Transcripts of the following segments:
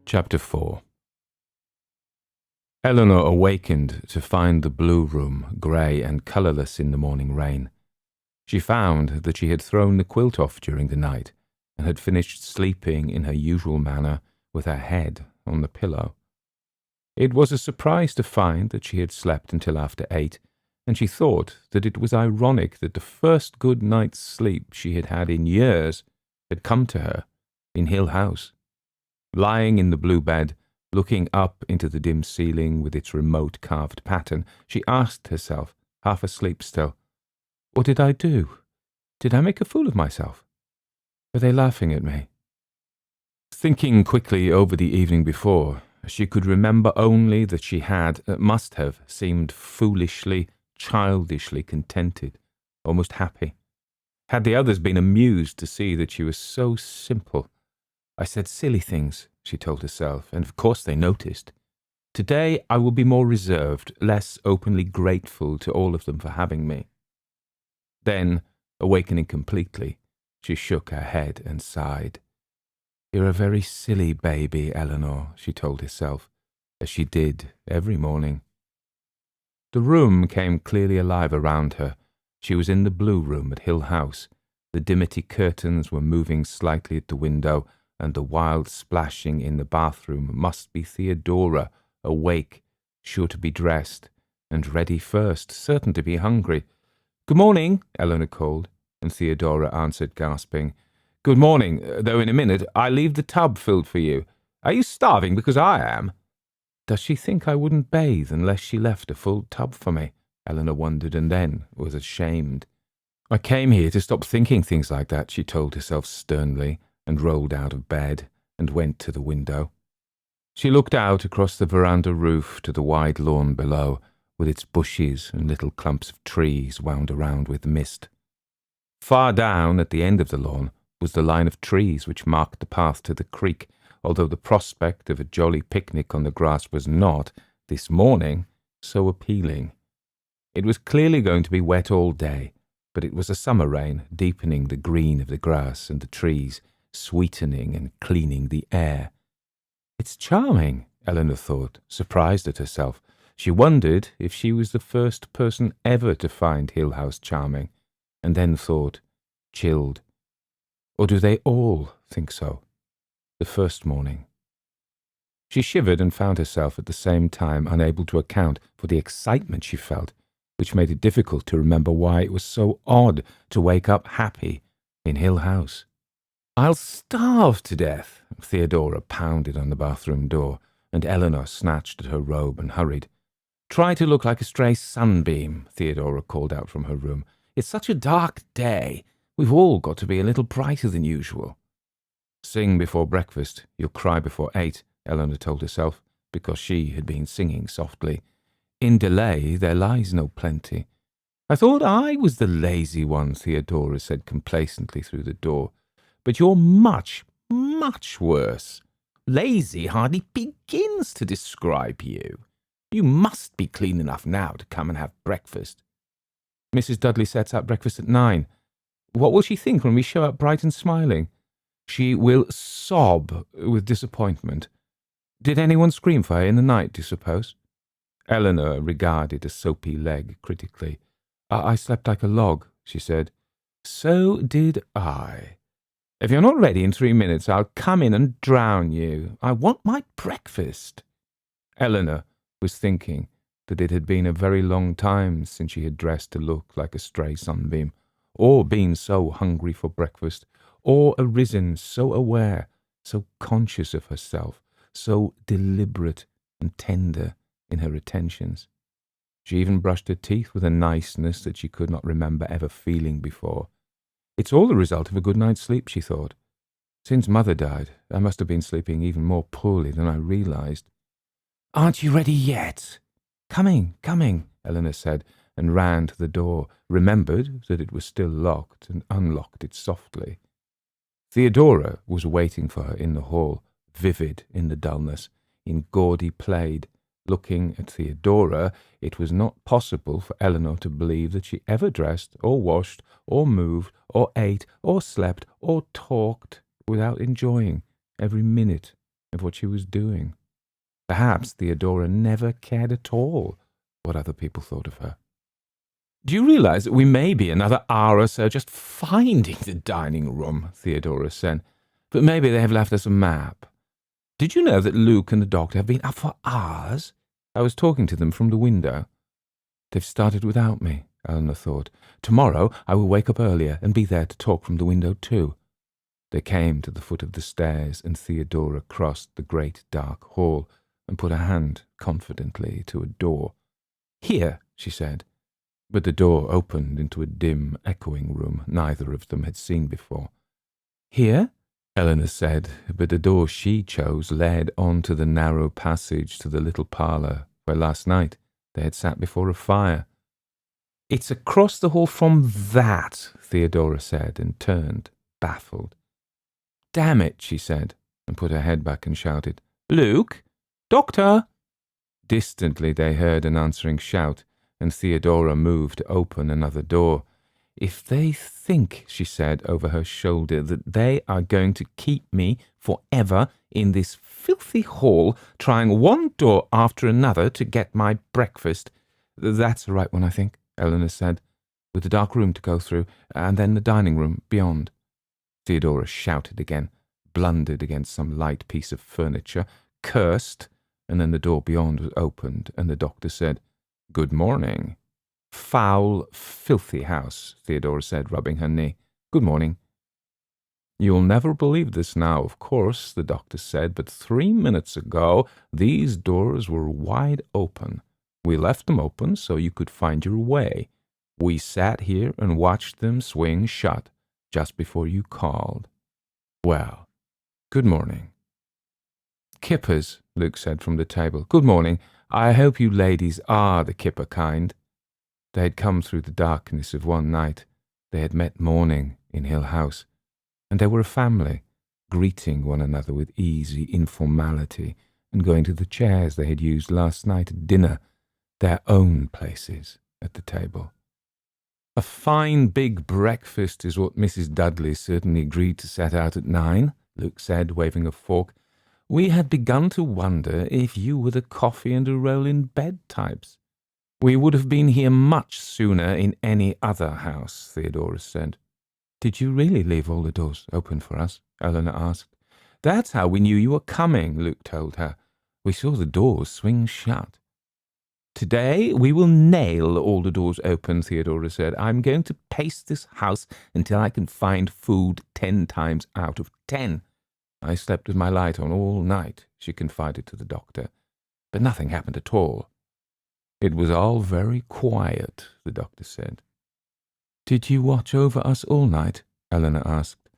Chapter 4. Eleanor awakened to find the blue room grey and colourless in the morning rain. She found that she had thrown the quilt off during the night and had finished sleeping in her usual manner with her head on the pillow. It was a surprise to find that she had slept until after 8, and she thought that it was ironic that the first good night's sleep she had had in years had come to her in Hill House. Lying in the blue bed, looking up into the dim ceiling with its remote carved pattern, she asked herself, half asleep still, "What did I do? Did I make a fool of myself? Were they laughing at me?" Thinking quickly over the evening before, she could remember only that she must have, seemed foolishly, childishly contented, almost happy. Had the others been amused to see that she was so simple? "I said silly things," she told herself, and of course they noticed. "Today I will be more reserved, less openly grateful to all of them for having me." Then, awakening completely, she shook her head and sighed. "You're a very silly baby, Eleanor," she told herself, as she did every morning. The room came clearly alive around her. She was in the blue room at Hill House. The dimity curtains were moving slightly at the window, and the wild splashing in the bathroom must be Theodora, awake, sure to be dressed, and ready first, certain to be hungry. "Good morning," Eleanor called, and Theodora answered, gasping, "Good morning, though in a minute I leave the tub filled for you. Are you starving because I am?" Does she think I wouldn't bathe unless she left a full tub for me? Eleanor wondered, and then was ashamed. "I came here to stop thinking things like that," she told herself sternly, and rolled out of bed and went to the window. She looked out across the veranda roof to the wide lawn below, with its bushes and little clumps of trees wound around with mist. Far down at the end of the lawn was the line of trees which marked the path to the creek, although the prospect of a jolly picnic on the grass was not, this morning, so appealing. It was clearly going to be wet all day, but it was a summer rain, deepening the green of the grass and the trees, sweetening and cleaning the air. "It's charming," Eleanor thought, surprised at herself. She wondered if she was the first person ever to find Hill House charming, and then thought, chilled, or do they all think so? The first morning. She shivered and found herself at the same time unable to account for the excitement she felt, which made it difficult to remember why it was so odd to wake up happy in Hill House. "I'll starve to death," Theodora pounded on the bathroom door, and Eleanor snatched at her robe and hurried. "Try to look like a stray sunbeam," Theodora called out from her room. "It's such a dark day. We've all got to be a little brighter than usual." "Sing before breakfast. You'll cry before 8, Eleanor told herself, because she had been singing softly. "In delay there lies no plenty." "I thought I was the lazy one," Theodora said complacently through the door. "But you're much, much worse. Lazy hardly begins to describe you. You must be clean enough now to come and have breakfast." "Mrs. Dudley sets out breakfast at 9. What will she think when we show up bright and smiling?" "She will sob with disappointment. Did anyone scream for her in the night, do you suppose?" Eleanor regarded a soapy leg critically. I slept like a log," she said. "So did I. If you're not ready in 3 minutes, I'll come in and drown you. I want my breakfast." Eleanor was thinking that it had been a very long time since she had dressed to look like a stray sunbeam, or been so hungry for breakfast, or arisen so aware, so conscious of herself, so deliberate and tender in her attentions. She even brushed her teeth with a niceness that she could not remember ever feeling before. "It's all the result of a good night's sleep," she thought. "Since Mother died, I must have been sleeping even more poorly than I realized." "Aren't you ready yet?" Coming, Eleanor said, and ran to the door, remembered that it was still locked, and unlocked it softly. Theodora was waiting for her in the hall, vivid in the dullness, in gaudy plaid. Looking at Theodora, it was not possible for Eleanor to believe that she ever dressed, or washed, or moved, or ate, or slept, or talked without enjoying every minute of what she was doing. Perhaps Theodora never cared at all what other people thought of her. "Do you realize that we may be another hour or so just finding the dining room?" Theodora said. "But maybe they have left us a map. Did you know that Luke and the doctor have been up for hours? I was talking to them from the window." "They've started without me," Eleanor thought. "Tomorrow I will wake up earlier and be there to talk from the window too." They came to the foot of the stairs, and Theodora crossed the great dark hall and put her hand confidently to a door. "Here," she said. But the door opened into a dim, echoing room neither of them had seen before. "Here?" Eleanor said, but the door she chose led on to the narrow passage to the little parlour where last night they had sat before a fire. "It's across the hall from that," Theodora said, and turned, baffled. "Damn it," she said, and put her head back and shouted, "Luke! Doctor!" Distantly they heard an answering shout, and Theodora moved to open another door. "If they think," she said over her shoulder, "that they are going to keep me forever in this filthy hall, trying one door after another to get my breakfast—" "That's the right one, I think," Eleanor said, "with the dark room to go through, and then the dining room beyond." Theodora shouted again, blundered against some light piece of furniture, cursed, and then the door beyond was opened, and the doctor said, "Good morning." "Foul, filthy house," Theodora said, rubbing her knee. "Good morning." "You'll never believe this now, of course," the doctor said, "but 3 minutes ago these doors were wide open. We left them open so you could find your way. We sat here and watched them swing shut just before you called. Well, good morning." "Kippers," Luke said from the table. "Good morning. I hope you ladies are the kipper kind." They had come through the darkness of one night. They had met morning in Hill House, and they were a family, greeting one another with easy informality and going to the chairs they had used last night at dinner, their own places at the table. "A fine big breakfast is what Mrs. Dudley certainly agreed to set out at 9, Luke said, waving a fork. "We had begun to wonder if you were the coffee and a roll in bed types." "We would have been here much sooner in any other house," Theodora said. "Did you really leave all the doors open for us?" Eleanor asked. "That's how we knew you were coming," Luke told her. "We saw the doors swing shut." "Today we will nail all the doors open," Theodora said. "I'm going to pace this house until I can find food 10 times out of 10. I slept with my light on all night," she confided to the doctor, "but nothing happened at all." "It was all very quiet," the doctor said. "Did you watch over us all night?" Eleanor asked.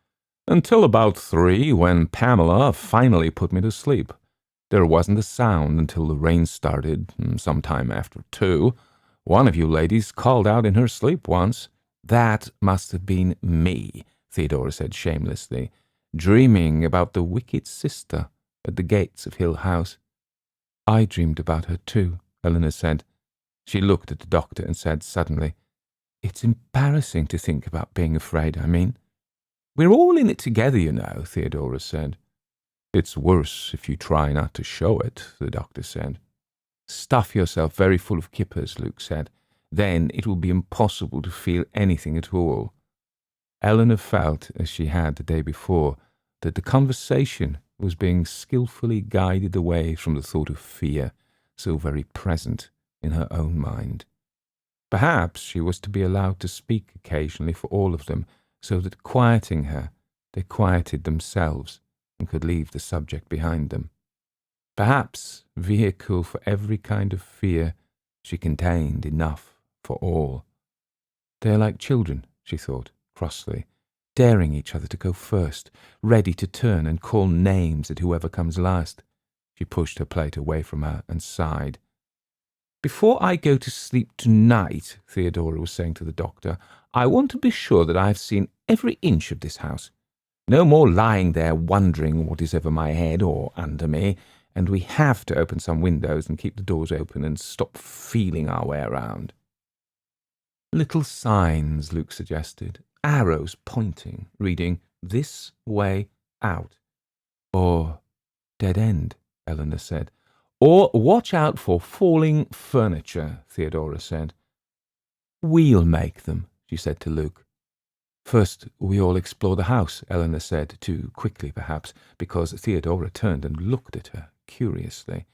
"Until about 3, when Pamela finally put me to sleep. There wasn't a sound until the rain started, sometime after 2. One of you ladies called out in her sleep once." "That must have been me," Theodora said shamelessly, "dreaming about the wicked sister at the gates of Hill House." "I dreamed about her too," Eleanor said. She looked at the doctor and said suddenly, "It's embarrassing to think about being afraid, I mean." "We're all in it together, you know," Theodora said. "It's worse if you try not to show it," the doctor said. "Stuff yourself very full of kippers," Luke said. "Then it will be impossible to feel anything at all." Eleanor felt, as she had the day before, that the conversation was being skillfully guided away from the thought of fear, so very present in her own mind. Perhaps she was to be allowed to speak occasionally for all of them, so that quieting her, they quieted themselves and could leave the subject behind them. Perhaps, vehicle for every kind of fear, she contained enough for all. "They are like children," she thought, crossly, daring each other to go first, ready to turn and call names at whoever comes last. She pushed her plate away from her and sighed. "Before I go to sleep tonight," Theodora was saying to the doctor, "I want to be sure that I have seen every inch of this house. No more lying there wondering what is over my head or under me, and we have to open some windows and keep the doors open and stop feeling our way around." "Little signs," Luke suggested, "arrows pointing, reading 'this way out,' or dead end, Eleanor said. Or watch out for falling furniture, Theodora said. We'll make them, she said to Luke. First, we all explore the house, Eleanor said, too quickly perhaps, because Theodora turned and looked at her curiously.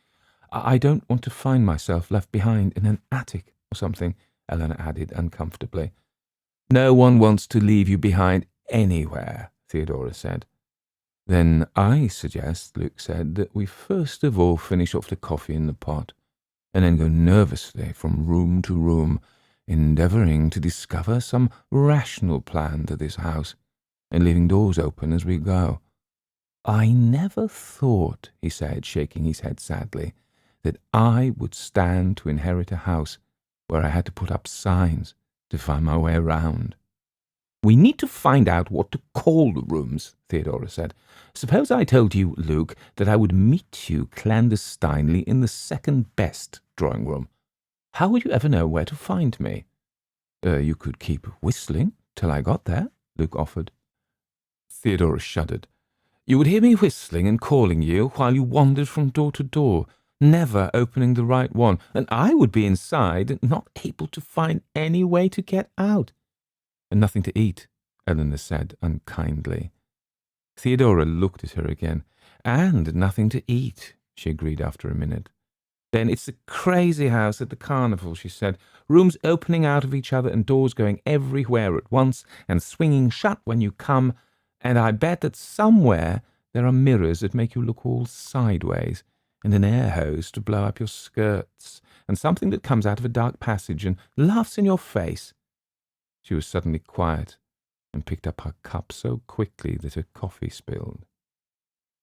I don't want to find myself left behind in an attic or something, Eleanor added uncomfortably. No one wants to leave you behind anywhere, Theodora said. Then I suggest, Luke said, that we first of all finish off the coffee in the pot, and then go nervously from room to room, endeavouring to discover some rational plan to this house, and leaving doors open as we go. I never thought, he said, shaking his head sadly, that I would stand to inherit a house where I had to put up signs to find my way around. We need to find out what to call the rooms, Theodora said. Suppose I told you, Luke, that I would meet you clandestinely in the second-best drawing room. How would you ever know where to find me? You could keep whistling till I got there, Luke offered. Theodora shuddered. You would hear me whistling and calling you while you wandered from door to door, never opening the right one, and I would be inside, not able to find any way to get out. And nothing to eat, Eleanor said unkindly. Theodora looked at her again. And nothing to eat, she agreed after a minute. Then it's the crazy house at the carnival, she said. Rooms opening out of each other and doors going everywhere at once and swinging shut when you come. And I bet that somewhere there are mirrors that make you look all sideways, and an air hose to blow up your skirts, and something that comes out of a dark passage and laughs in your face. She was suddenly quiet and picked up her cup so quickly that her coffee spilled.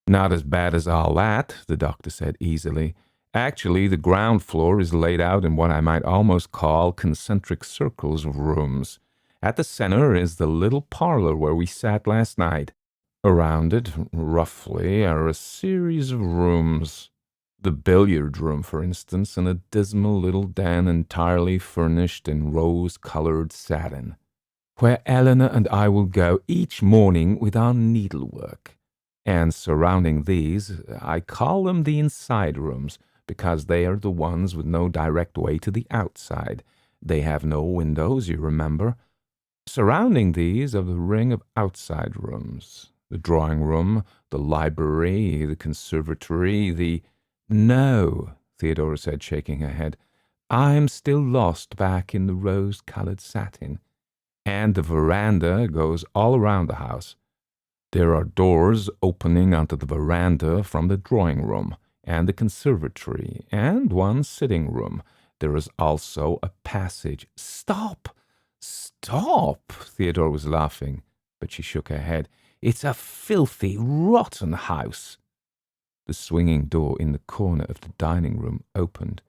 Not as bad as all that, the doctor said easily. Actually, the ground floor is laid out in what I might almost call concentric circles of rooms. At the center is the little parlor where we sat last night. Around it, roughly, are a series of rooms. The billiard room, for instance, and a dismal little den entirely furnished in rose-colored satin, where Eleanor and I will go each morning with our needlework. And surrounding these, I call them the inside rooms, because they are the ones with no direct way to the outside. They have no windows, you remember. Surrounding these are the ring of outside rooms, the drawing room, the library, the conservatory, the— No, Theodora said, shaking her head. I'm still lost back in the rose-colored satin. And the veranda goes all around the house. There are doors opening onto the veranda from the drawing room and the conservatory, and one sitting room. There is also a passage. Stop! Stop! Theodora was laughing, but she shook her head. It's a filthy, rotten house. The swinging door in the corner of the dining room opened,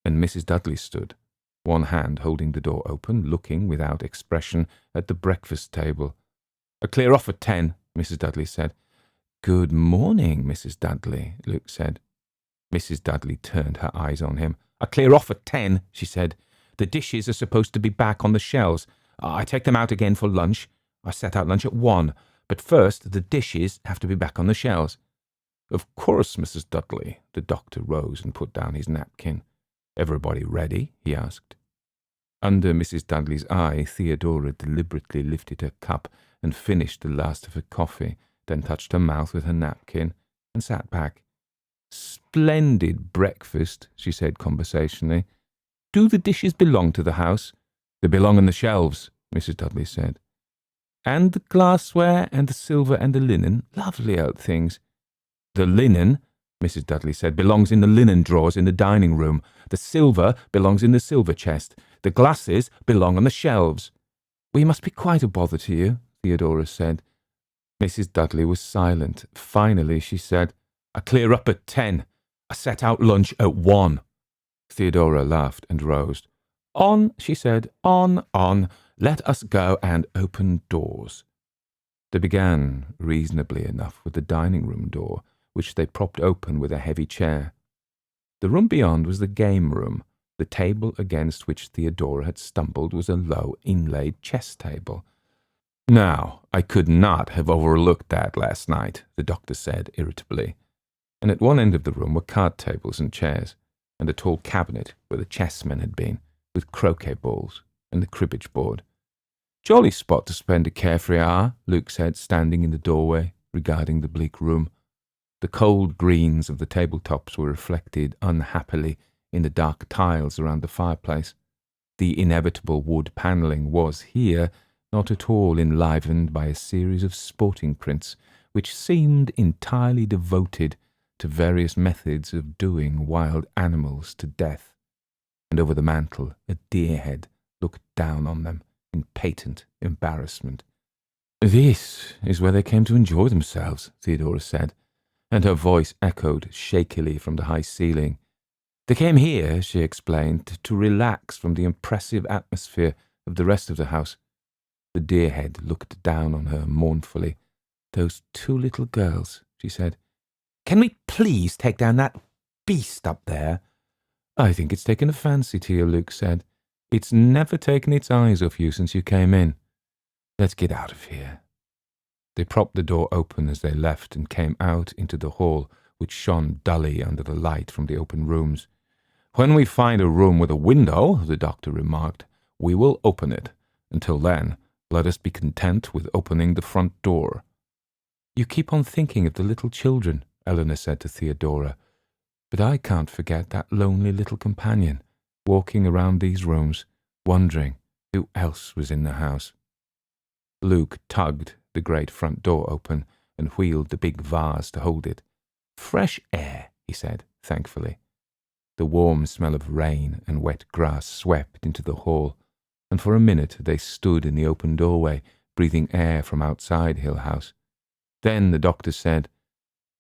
and Mrs. Dudley stood, one hand holding the door open, looking without expression at the breakfast table. Clear off at 10, Mrs. Dudley said. Good morning, Mrs. Dudley, Luke said. Mrs. Dudley turned her eyes on him. Clear off at 10, she said. The dishes are supposed to be back on the shelves. I take them out again for lunch. I set out lunch at 1, but first the dishes have to be back on the shelves. Of course, Mrs. Dudley. The doctor rose and put down his napkin. Everybody ready? He asked. Under Mrs. Dudley's eye, Theodora deliberately lifted her cup and finished the last of her coffee, then touched her mouth with her napkin and sat back. Splendid breakfast, she said conversationally. Do the dishes belong to the house? They belong on the shelves, Mrs. Dudley said. And the glassware and the silver and the linen, lovely old things. The linen, Mrs. Dudley said, belongs in the linen drawers in the dining room. The silver belongs in the silver chest. The glasses belong on the shelves. We must be quite a bother to you, Theodora said. Mrs. Dudley was silent. Finally she said, I clear up at 10. I set out lunch at 1. Theodora laughed and rose. On, she said, on. Let us go and open doors. They began, reasonably enough, with the dining-room door, which they propped open with a heavy chair. The room beyond was the game room. The table against which Theodora had stumbled was a low, inlaid chess table. Now, I could not have overlooked that last night, the doctor said irritably. and at one end of the room were card tables and chairs, and a tall cabinet where the chessmen had been, with croquet balls and the cribbage board. "Jolly spot to spend a carefree hour," Luke said, standing in the doorway, regarding the bleak room. The cold greens of the tabletops were reflected unhappily in the dark tiles around the fireplace. The inevitable wood panelling was here not at all enlivened by a series of sporting prints which seemed entirely devoted to various methods of doing wild animals to death, and over the mantel a deer head looked down on them in patent embarrassment. "This is where they came to enjoy themselves," Theodora said, and her voice echoed shakily from the high ceiling. "They came here," she explained, "to relax from the impressive atmosphere of the rest of the house." The deer head looked down on her mournfully. "Those two little girls," she said. "Can we please take down that beast up there?" "I think it's taken a fancy to you," Luke said. "It's never taken its eyes off you since you came in. Let's get out of here." They propped the door open as they left and came out into the hall, which shone dully under the light from the open rooms. "When we find a room with a window," the doctor remarked, "we will open it. Until then, let us be content with opening the front door." "You keep on thinking of the little children," Eleanor said to Theodora, "but I can't forget that lonely little companion, walking around these rooms, wondering who else was in the house." Luke tugged the great front door open and wheeled the big vase to hold it. "Fresh air," he said, thankfully. The warm smell of rain and wet grass swept into the hall, and for a minute they stood in the open doorway, breathing air from outside Hill House. Then the doctor said,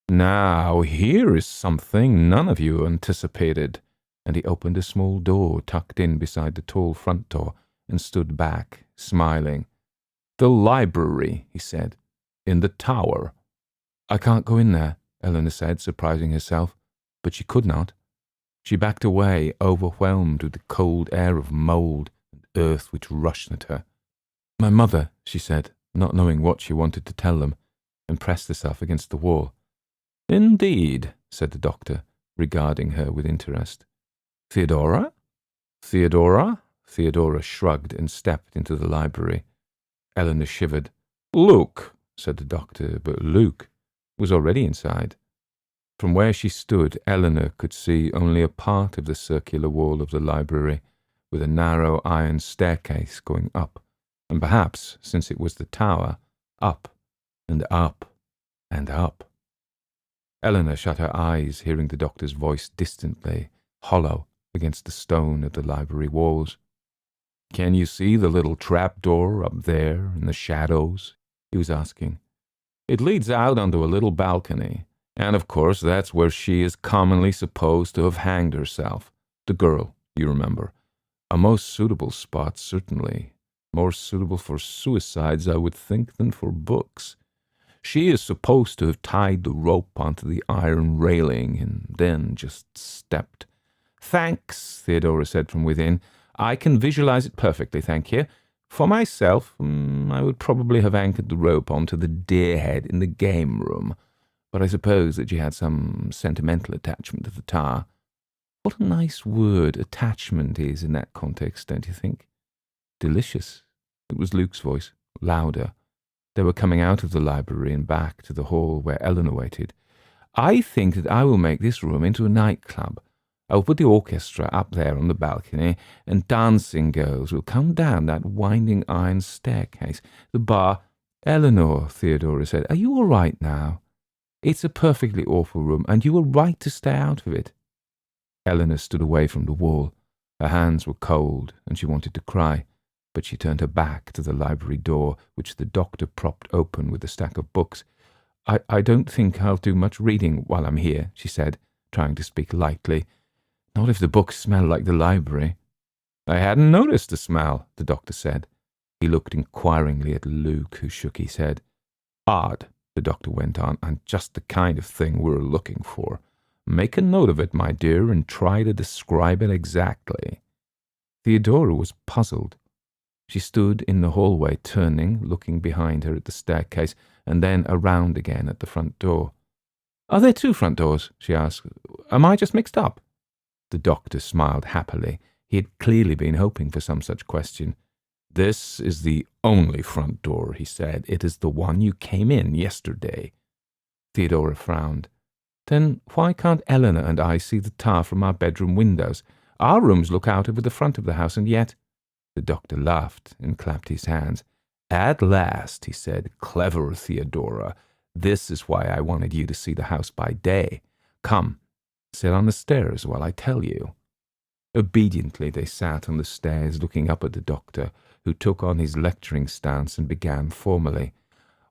"Now, here is something none of you anticipated," and he opened a small door tucked in beside the tall front door and stood back, smiling. "The library," he said, "in the tower." "I can't go in there," Eleanor said, surprising herself, but she could not. She backed away, overwhelmed with the cold air of mould and earth which rushed at her. "My mother," she said, not knowing what she wanted to tell them, and pressed herself against the wall. "Indeed," said the doctor, regarding her with interest. "Theodora? Theodora?" Theodora shrugged and stepped into the library. Eleanor shivered. "Luke," said the doctor, but Luke was already inside. From where she stood, Eleanor could see only a part of the circular wall of the library, with a narrow iron staircase going up, and perhaps, since it was the tower, up and up and up. Eleanor shut her eyes, hearing the doctor's voice distantly, hollow against the stone of the library walls. "Can you see the little trapdoor up there in the shadows?" he was asking. "It leads out onto a little balcony, and of course that's where she is commonly supposed to have hanged herself. The girl, you remember. A most suitable spot, certainly. More suitable for suicides, I would think, than for books. She is supposed to have tied the rope onto the iron railing and then just stepped." "Thanks," Theodora said from within. "I can visualize it perfectly, thank you. For myself, I would probably have anchored the rope onto the deer head in the game room, but I suppose that she had some sentimental attachment to the tower. What a nice word attachment is in that context, don't you think?" "Delicious." It was Luke's voice, louder. They were coming out of the library and back to the hall where Eleanor waited. "I think that I will make this room into a nightclub. I will put the orchestra up there on the balcony, and dancing girls will come down that winding iron staircase. The bar—" "Eleanor," Theodora said, "are you all right now? It's a perfectly awful room, and you were right to stay out of it." Eleanor stood away from the wall. Her hands were cold, and she wanted to cry, but she turned her back to the library door, which the doctor propped open with a stack of books. I don't think I'll do much reading while I'm here," she said, trying to speak lightly. "Not if the books smell like the library." "I hadn't noticed the smell," the doctor said. He looked inquiringly at Luke, who shook his head. "Odd," the doctor went on, "and just the kind of thing we're looking for. Make a note of it, my dear, and try to describe it exactly." Theodora was puzzled. She stood in the hallway, turning, looking behind her at the staircase, and then around again at the front door. Are there two front doors? She asked. Am I just mixed up? The doctor smiled happily. He had clearly been hoping for some such question. This is the only front door, he said. It is the one you came in yesterday. Theodora frowned. Then why can't Eleanor and I see the tower from our bedroom windows? Our rooms look out over the front of the house, and yet— The doctor laughed and clapped his hands. At last, he said, clever Theodora. This is why I wanted you to see the house by day. Come, sit on the stairs while I tell you. Obediently they sat on the stairs looking up at the doctor, who took on his lecturing stance and began formally.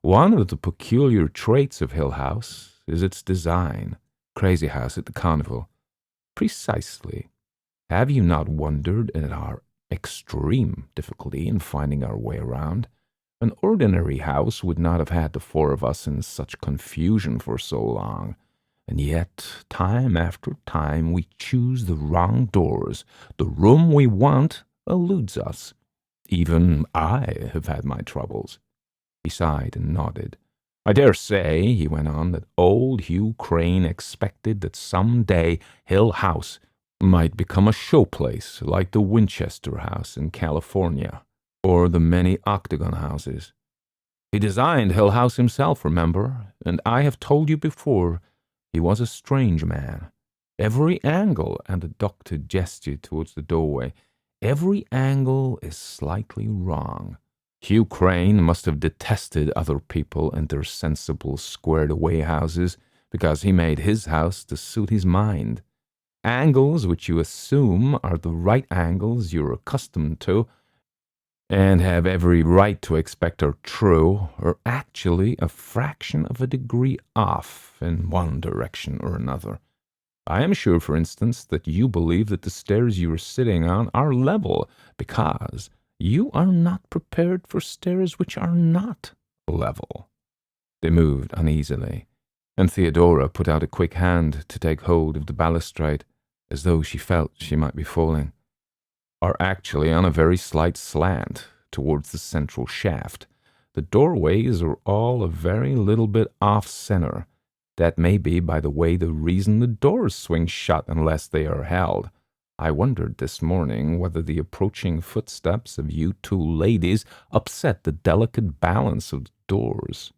One of the peculiar traits of Hill House is its design. Crazy house at the carnival. Precisely. Have you not wondered at our extreme difficulty in finding our way around? An ordinary house would not have had the four of us in such confusion for so long. And yet, time after time, we choose the wrong doors. The room we want eludes us. Even I have had my troubles. He sighed and nodded. I dare say, he went on, that old Hugh Crane expected that some day Hill House might become a showplace like the Winchester House in California, or the many octagon houses. He designed Hill House himself, remember, and I have told you before, he was a strange man. Every angle, and the doctor gestured towards the doorway, every angle is slightly wrong. Hugh Crane must have detested other people and their sensible, squared-away houses, because he made his house to suit his mind. Angles which you assume are the right angles you're accustomed to, and have every right to expect are true, are actually a fraction of a degree off in one direction or another. I am sure, for instance, that you believe that the stairs you are sitting on are level, because you are not prepared for stairs which are not level. They moved uneasily, and Theodora put out a quick hand to take hold of the balustrade, as though she felt she might be falling. Are actually on a very slight slant towards the central shaft. The doorways are all a very little bit off-center. That may be, by the way, the reason the doors swing shut unless they are held. I wondered this morning whether the approaching footsteps of you two ladies upset the delicate balance of the doors.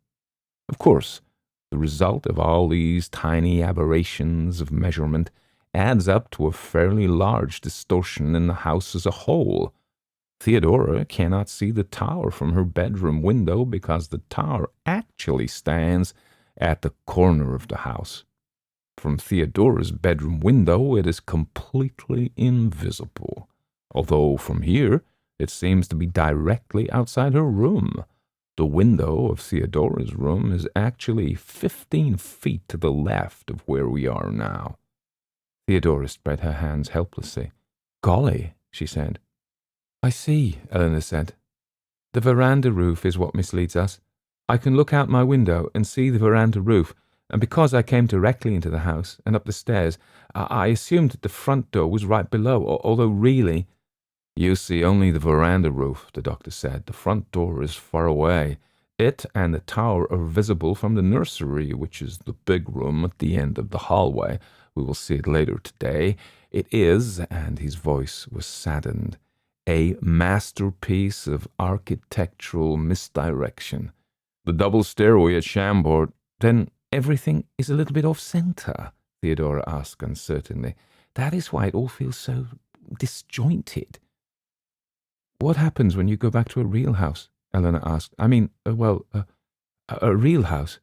Of course, the result of all these tiny aberrations of measurement adds up to a fairly large distortion in the house as a whole. Theodora cannot see the tower from her bedroom window because the tower actually stands at the corner of the house. From Theodora's bedroom window it is completely invisible, although from here it seems to be directly outside her room. The window of Theodora's room is actually 15 feet to the left of where we are now. Theodora spread her hands helplessly. Golly, she said. I see, Eleanor said. The veranda roof is what misleads us. I can look out my window and see the veranda roof, and because I came directly into the house and up the stairs, I assumed that the front door was right below, although really— You see only the veranda roof, the doctor said. The front door is far away. It and the tower are visible from the nursery, which is the big room at the end of the hallway. We will see it later today. It is, and his voice was saddened, a masterpiece of architectural misdirection. The double stairway at Chambord— Then everything is a little bit off-center, Theodora asked uncertainly. That is why it all feels so disjointed. What happens when you go back to a real house? Eleanor asked. I mean, a real house.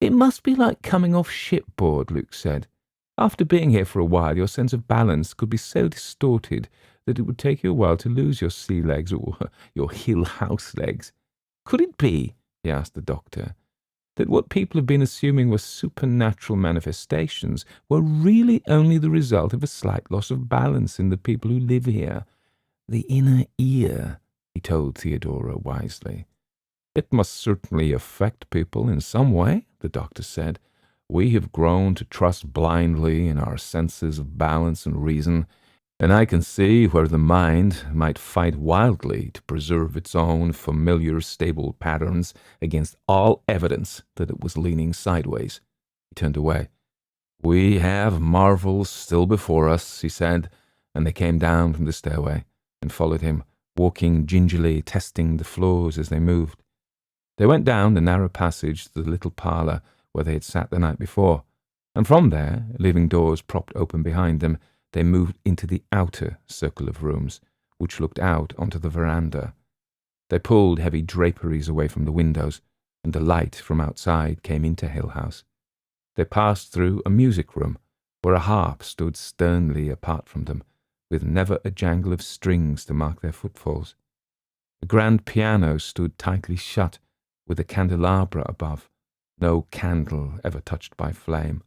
It must be like coming off shipboard, Luke said. After being here for a while, your sense of balance could be so distorted that it would take you a while to lose your sea legs or your Hill House legs. Could it be, he asked the doctor, that what people have been assuming were supernatural manifestations were really only the result of a slight loss of balance in the people who live here? The inner ear, he told Theodora wisely. It must certainly affect people in some way, the doctor said. We have grown to trust blindly in our senses of balance and reason, and I can see where the mind might fight wildly to preserve its own familiar stable patterns against all evidence that it was leaning sideways. He turned away. "We have marvels still before us," he said, and they came down from the stairway and followed him, walking gingerly, testing the floors as they moved. They went down the narrow passage to the little parlour where they had sat the night before, and from there, leaving doors propped open behind them, they moved into the outer circle of rooms, which looked out onto the veranda. They pulled heavy draperies away from the windows, and the light from outside came into Hill House. They passed through a music room, where a harp stood sternly apart from them, with never a jangle of strings to mark their footfalls. The grand piano stood tightly shut, with a candelabra above, no candle ever touched by flame.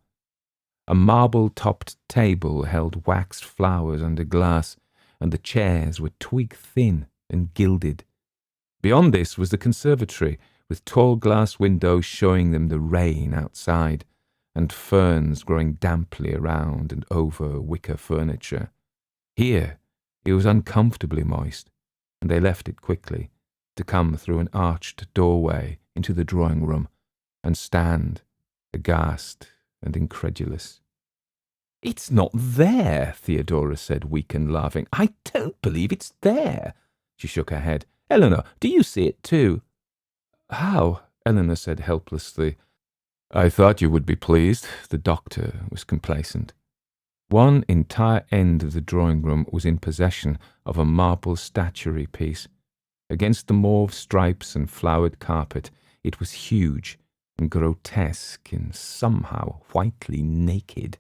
A marble-topped table held waxed flowers under glass, and the chairs were twig-thin and gilded. Beyond this was the conservatory, with tall glass windows showing them the rain outside, and ferns growing damply around and over wicker furniture. Here it was uncomfortably moist, and they left it quickly, to come through an arched doorway into the drawing-room, and stand, aghast and incredulous. "It's not there," Theodora said, weak and laughing. "I don't believe it's there." She shook her head. "Eleanor, do you see it too?" "How?" Eleanor said helplessly. "I thought you would be pleased." The doctor was complacent. One entire end of the drawing-room was in possession of a marble statuary piece. Against the mauve stripes and flowered carpet, it was huge and grotesque and somehow whitely naked.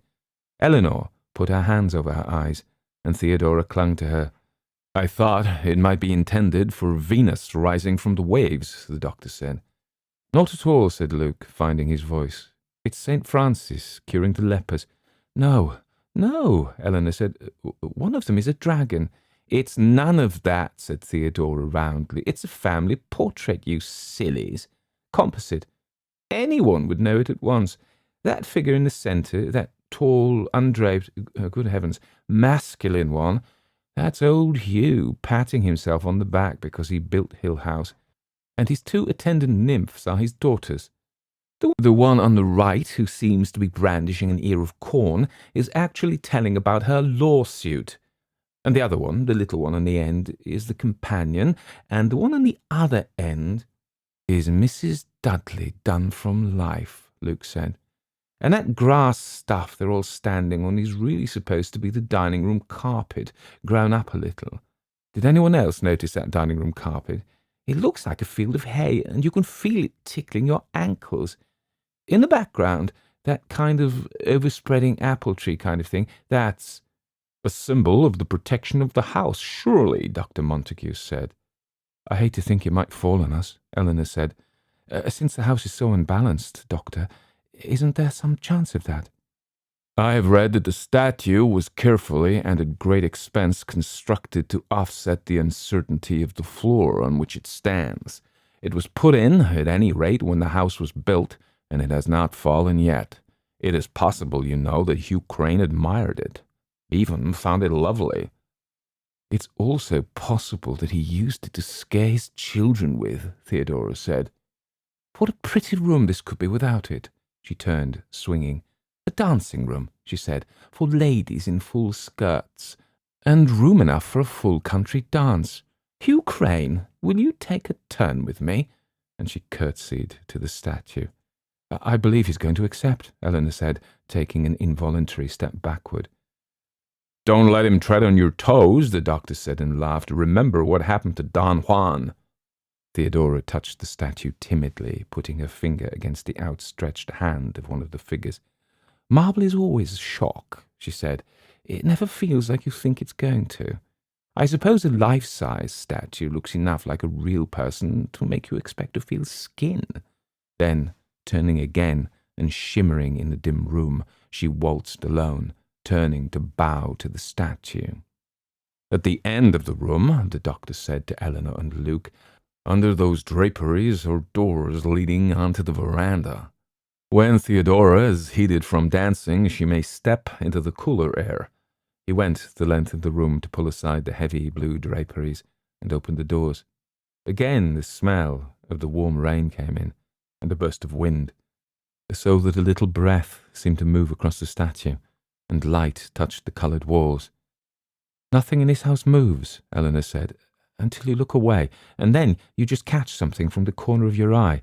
Eleanor put her hands over her eyes, and Theodora clung to her. "I thought it might be intended for Venus rising from the waves," the doctor said. "Not at all," said Luke, finding his voice. "It's St. Francis curing the lepers." No, Eleanor said. "One of them is a dragon." "It's none of that," said Theodora roundly. "It's a family portrait, you sillies. Composite. Anyone would know it at once. That figure in the centre, that tall, undraped, good heavens, masculine one, that's old Hugh patting himself on the back because he built Hill House, and his two attendant nymphs are his daughters. The one on the right, who seems to be brandishing an ear of corn, is actually telling about her lawsuit. And the other one, the little one on the end, is the companion, and the one on the other end is Mrs. Dudley done from life," Luke said. "And that grass stuff they're all standing on is really supposed to be the dining-room carpet, grown up a little. Did anyone else notice that dining-room carpet? It looks like a field of hay, and you can feel it tickling your ankles. In the background, that kind of overspreading apple tree kind of thing, that's—" "A symbol of the protection of the house, surely," Dr. Montague said. "I hate to think it might fall on us," Eleanor said. "Since the house is so unbalanced, Doctor, isn't there some chance of that?" "I have read that the statue was carefully and at great expense constructed to offset the uncertainty of the floor on which it stands. It was put in, at any rate, when the house was built, and it has not fallen yet. It is possible, you know, that Hugh Crane admired it, even found it lovely." "It's also possible that he used it to scare his children with," Theodora said. "What a pretty room this could be without it." She turned, swinging. "A dancing room," she said, "for ladies in full skirts, and room enough for a full country dance. Hugh Crane, will you take a turn with me?" And she curtsied to the statue. "I believe he's going to accept," Eleanor said, taking an involuntary step backward. "Don't let him tread on your toes," the doctor said and laughed. "Remember what happened to Don Juan." Theodora touched the statue timidly, putting her finger against the outstretched hand of one of the figures. "Marble is always a shock," she said. "It never feels like you think it's going to. I suppose a life-size statue looks enough like a real person to make you expect to feel skin." Then, turning again and shimmering in the dim room, she waltzed alone, turning to bow to the statue. "At the end of the room," the doctor said to Eleanor and Luke, "under those draperies are doors leading onto the veranda. When Theodora is heated from dancing, she may step into the cooler air." He went the length of the room to pull aside the heavy blue draperies and open the doors. Again the smell of the warm rain came in, and a burst of wind. so that a little breath seemed to move across the statue, and light touched the coloured walls. "Nothing in this house moves," Eleanor said, "until you look away, and then you just catch something from the corner of your eye.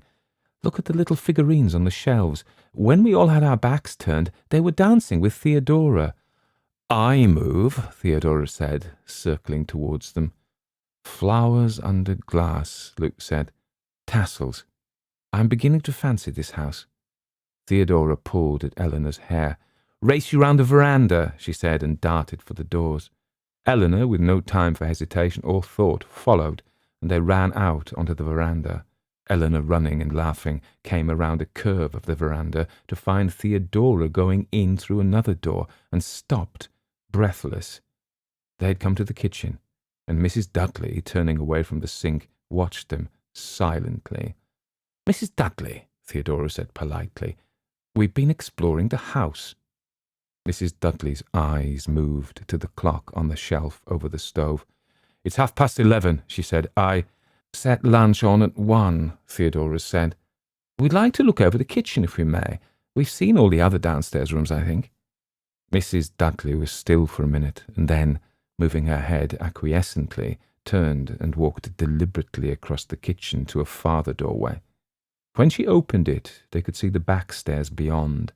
Look at the little figurines on the shelves. When we all had our backs turned, they were dancing with Theodora." "I move," Theodora said, circling towards them. "Flowers under glass," Luke said. "Tassels. I'm beginning to fancy this house." Theodora pulled at Eleanor's hair. "Race you round the veranda," she said, and darted for the doors. Eleanor, with no time for hesitation or thought, followed, and they ran out onto the veranda. Eleanor, running and laughing, came around a curve of the veranda to find Theodora going in through another door, and stopped, breathless. They had come to the kitchen, and Mrs. Dudley, turning away from the sink, watched them silently. "Mrs. Dudley," Theodora said politely, "we've been exploring the house." Mrs. Dudley's eyes moved to the clock on the shelf over the stove. "It's 11:30, she said. "I set lunch on at 1, Theodora said. "We'd like to look over the kitchen if we may. We've seen all the other downstairs rooms, I think." Mrs. Dudley was still for a minute, and then, moving her head acquiescently, turned and walked deliberately across the kitchen to a farther doorway. When she opened it, they could see the back stairs beyond,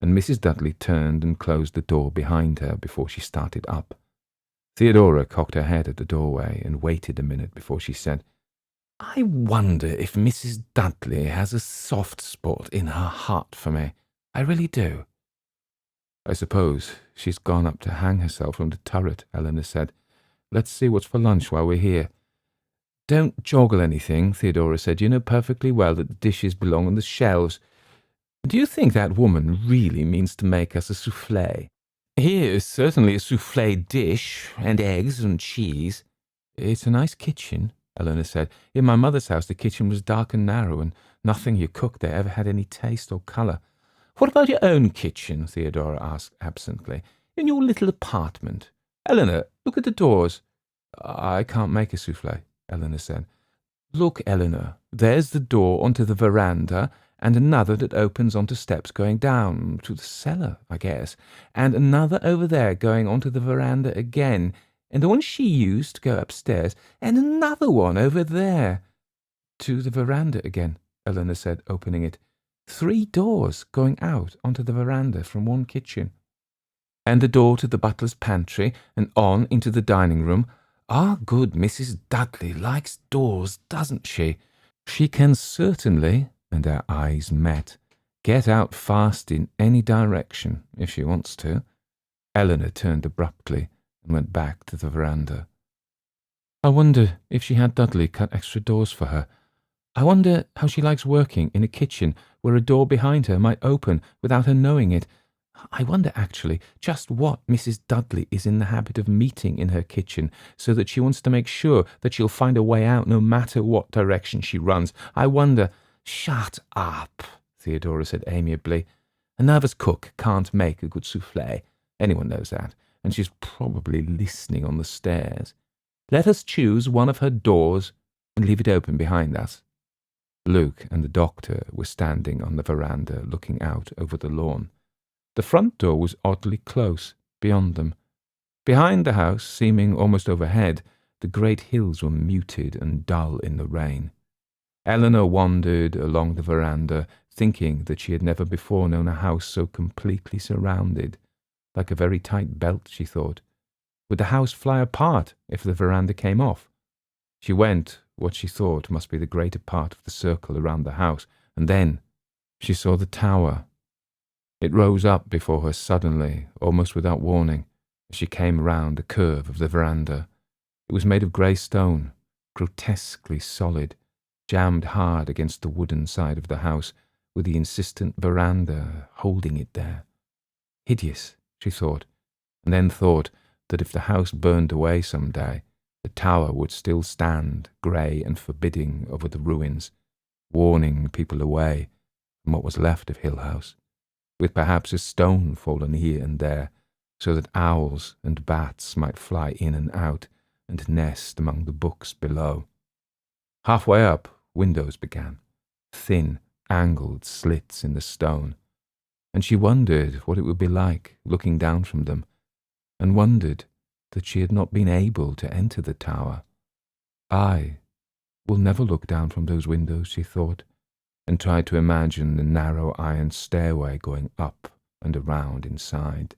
and Mrs. Dudley turned and closed the door behind her before she started up. Theodora cocked her head at the doorway and waited a minute before she said, "I wonder if Mrs. Dudley has a soft spot in her heart for me. I really do." "I suppose she's gone up to hang herself from the turret," Eleanor said. "Let's see what's for lunch while we're here." "Don't joggle anything," Theodora said. "You know perfectly well that the dishes belong on the shelves. Do you think that woman really means to make us a souffle? Here is certainly a souffle dish, and eggs and cheese." "It's a nice kitchen," Eleanor said. "In my mother's house the kitchen was dark and narrow, and nothing you cooked there ever had any taste or colour." "What about your own kitchen?" Theodora asked absently. "In your little apartment? Eleanor, look at the doors." "I can't make a souffle," Eleanor said. "Look, Eleanor, there's the door onto the veranda, and another that opens onto steps going down to the cellar, I guess, and another over there going onto the veranda again, and the one she used to go upstairs, and another one over there." "To the veranda again," Eleanor said, opening it. "3 doors going out onto the veranda from one kitchen." "And the door to the butler's pantry, and on into the dining room. Our good Mrs. Dudley likes doors, doesn't she? She can certainly," and their eyes met, "get out fast in any direction, if she wants to." Eleanor turned abruptly and went back to the veranda. "I wonder if she had Dudley cut extra doors for her. I wonder how she likes working in a kitchen where a door behind her might open without her knowing it. I wonder, actually, just what Mrs. Dudley is in the habit of meeting in her kitchen, so that she wants to make sure that she'll find a way out no matter what direction she runs. I wonder—" "Shut up," Theodora said amiably. "A nervous cook can't make a good souffle. Anyone knows that, and she's probably listening on the stairs. Let us choose one of her doors and leave it open behind us." Luke and the doctor were standing on the veranda looking out over the lawn. The front door was oddly close, beyond them. Behind the house, seeming almost overhead, the great hills were muted and dull in the rain. Eleanor wandered along the veranda, thinking that she had never before known a house so completely surrounded. Like a very tight belt, she thought. Would the house fly apart if the veranda came off? She went what she thought must be the greater part of the circle around the house, and then she saw the tower. It rose up before her suddenly, almost without warning, as she came round the curve of the veranda. It was made of grey stone, grotesquely solid, jammed hard against the wooden side of the house, with the insistent veranda holding it there. Hideous, she thought, and then thought that if the house burned away some day, the tower would still stand, grey and forbidding, over the ruins, warning people away from what was left of Hill House, with perhaps a stone fallen here and there, so that owls and bats might fly in and out and nest among the books below. Halfway up, windows began, thin, angled slits in the stone, and she wondered what it would be like looking down from them, and wondered that she had not been able to enter the tower. I will never look down from those windows, she thought, and tried to imagine the narrow iron stairway going up and around inside.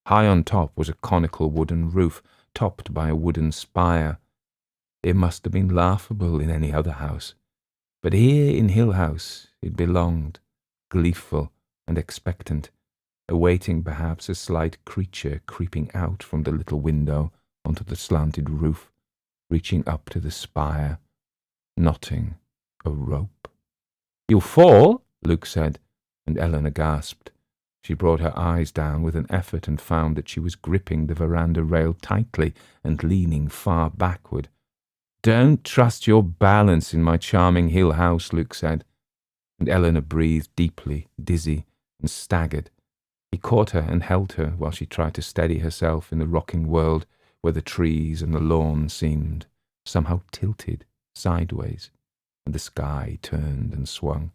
High on top was a conical wooden roof, topped by a wooden spire. It must have been laughable in any other house, but here in Hill House it belonged, gleeful and expectant, awaiting perhaps a slight creature creeping out from the little window onto the slanted roof, reaching up to the spire, knotting a rope. "You'll fall," Luke said, and Eleanor gasped. She brought her eyes down with an effort and found that she was gripping the veranda rail tightly and leaning far backward. "Don't trust your balance in my charming Hill House," Luke said, and Eleanor breathed deeply, dizzy, and staggered. He caught her and held her while she tried to steady herself in the rocking world where the trees and the lawn seemed somehow tilted sideways, and the sky turned and swung.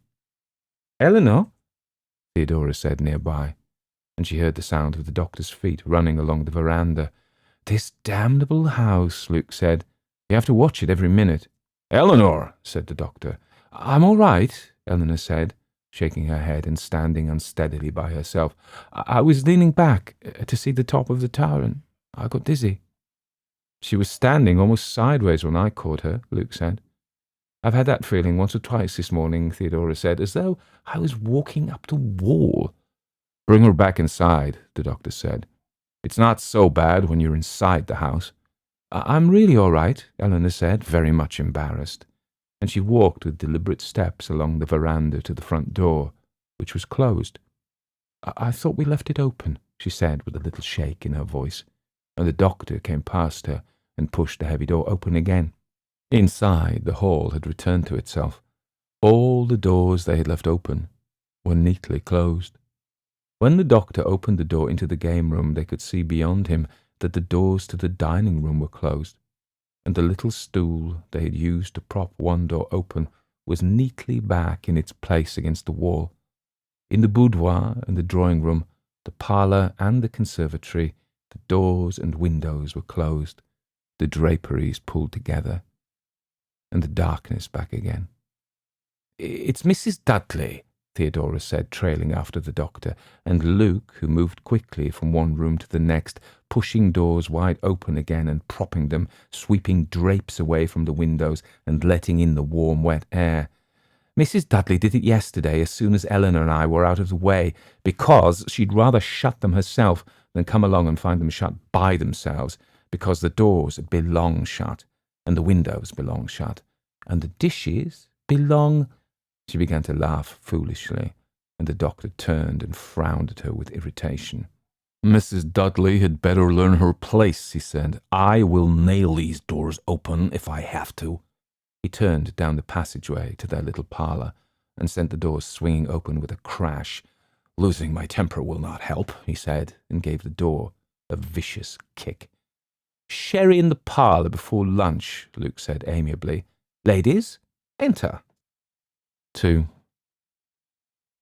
"Eleanor," Theodora said nearby, and she heard the sound of the doctor's feet running along the veranda. "This damnable house," Luke said. "You have to watch it every minute." "Eleanor," said the doctor. "I'm all right," Eleanor said, shaking her head and standing unsteadily by herself. I was leaning back to see the top of the tower, and I got dizzy." "She was standing almost sideways when I caught her," Luke said. "I've had that feeling once or twice this morning," Theodora said, "as though I was walking up the wall." "Bring her back inside," the doctor said. "It's not so bad when you're inside the house." "I'm really all right," Eleanor said, very much embarrassed, and she walked with deliberate steps along the veranda to the front door, which was closed. I thought we left it open," she said with a little shake in her voice, and the doctor came past her and pushed the heavy door open again. Inside, the hall had returned to itself. All the doors they had left open were neatly closed. When the doctor opened the door into the game room, they could see beyond him that the doors to the dining room were closed, and the little stool they had used to prop one door open was neatly back in its place against the wall. In the boudoir and the drawing room, the parlour and the conservatory, the doors and windows were closed, the draperies pulled together, and the darkness back again. "It's Mrs. Dudley," Theodora said, trailing after the doctor, and Luke, who moved quickly from one room to the next, pushing doors wide open again and propping them, sweeping drapes away from the windows and letting in the warm, wet air. "Mrs. Dudley did it yesterday as soon as Eleanor and I were out of the way, because she'd rather shut them herself than come along and find them shut by themselves, because the doors belong shut, and the windows belong shut, and the dishes belong—" She began to laugh foolishly, and the doctor turned and frowned at her with irritation. "Mrs. Dudley had better learn her place," he said. "I will nail these doors open if I have to." He turned down the passageway to their little parlour and sent the doors swinging open with a crash. "Losing my temper will not help," he said, and gave the door a vicious kick. "Sherry in the parlour before lunch," Luke said amiably. "Ladies, enter." 2.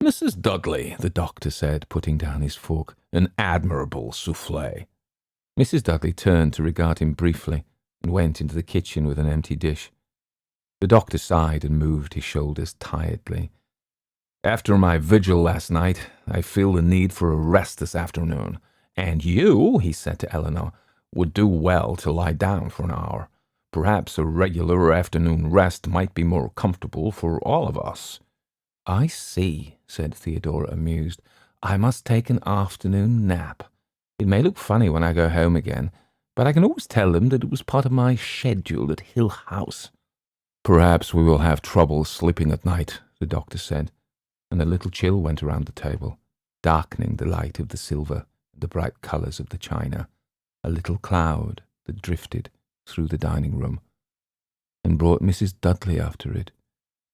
"Mrs. Dudley," the doctor said, putting down his fork, "an admirable souffle." Mrs. Dudley turned to regard him briefly and went into the kitchen with an empty dish. The doctor sighed and moved his shoulders tiredly. "After my vigil last night, I feel the need for a rest this afternoon, and you," he said to Eleanor, "would do well to lie down for an hour. Perhaps a regular afternoon rest might be more comfortable for all of us." "I see," said Theodora, amused. "I must take an afternoon nap. It may look funny when I go home again, but I can always tell them that it was part of my schedule at Hill House." "Perhaps we will have trouble sleeping at night," the doctor said, and a little chill went around the table, darkening the light of the silver and the bright colours of the china. A little cloud that drifted through the dining room and brought Mrs. Dudley after it.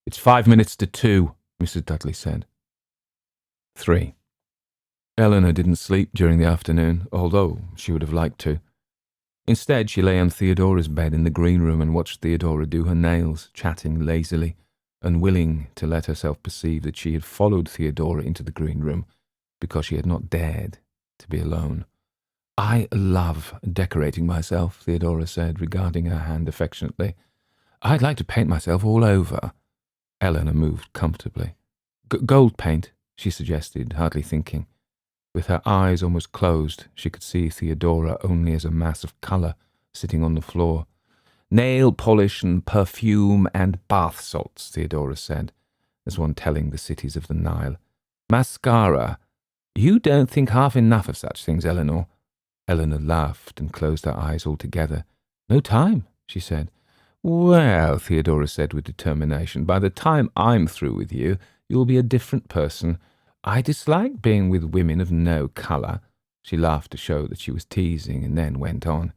"It's 5 minutes to 2, Mrs. Dudley said. 3. Eleanor didn't sleep during the afternoon, although she would have liked to. Instead, she lay on Theodora's bed in the green room and watched Theodora do her nails, chatting lazily. unwilling to let herself perceive that she had followed Theodora into the green room because she had not dared to be alone. "I love decorating myself," Theodora said, regarding her hand affectionately. "I'd like to paint myself all over." Eleanor moved comfortably. "Gold paint," she suggested, hardly thinking. With her eyes almost closed, she could see Theodora only as a mass of colour sitting on the floor. "Nail polish and perfume and bath salts," Theodora said, as one telling the cities of the Nile. "Mascara. You don't think half enough of such things, Eleanor." Eleanor laughed and closed her eyes altogether. "No time," she said. "Well," Theodora said with determination, "by the time I'm through with you, you'll be a different person. I dislike being with women of no colour." She laughed to show that she was teasing, and then went on.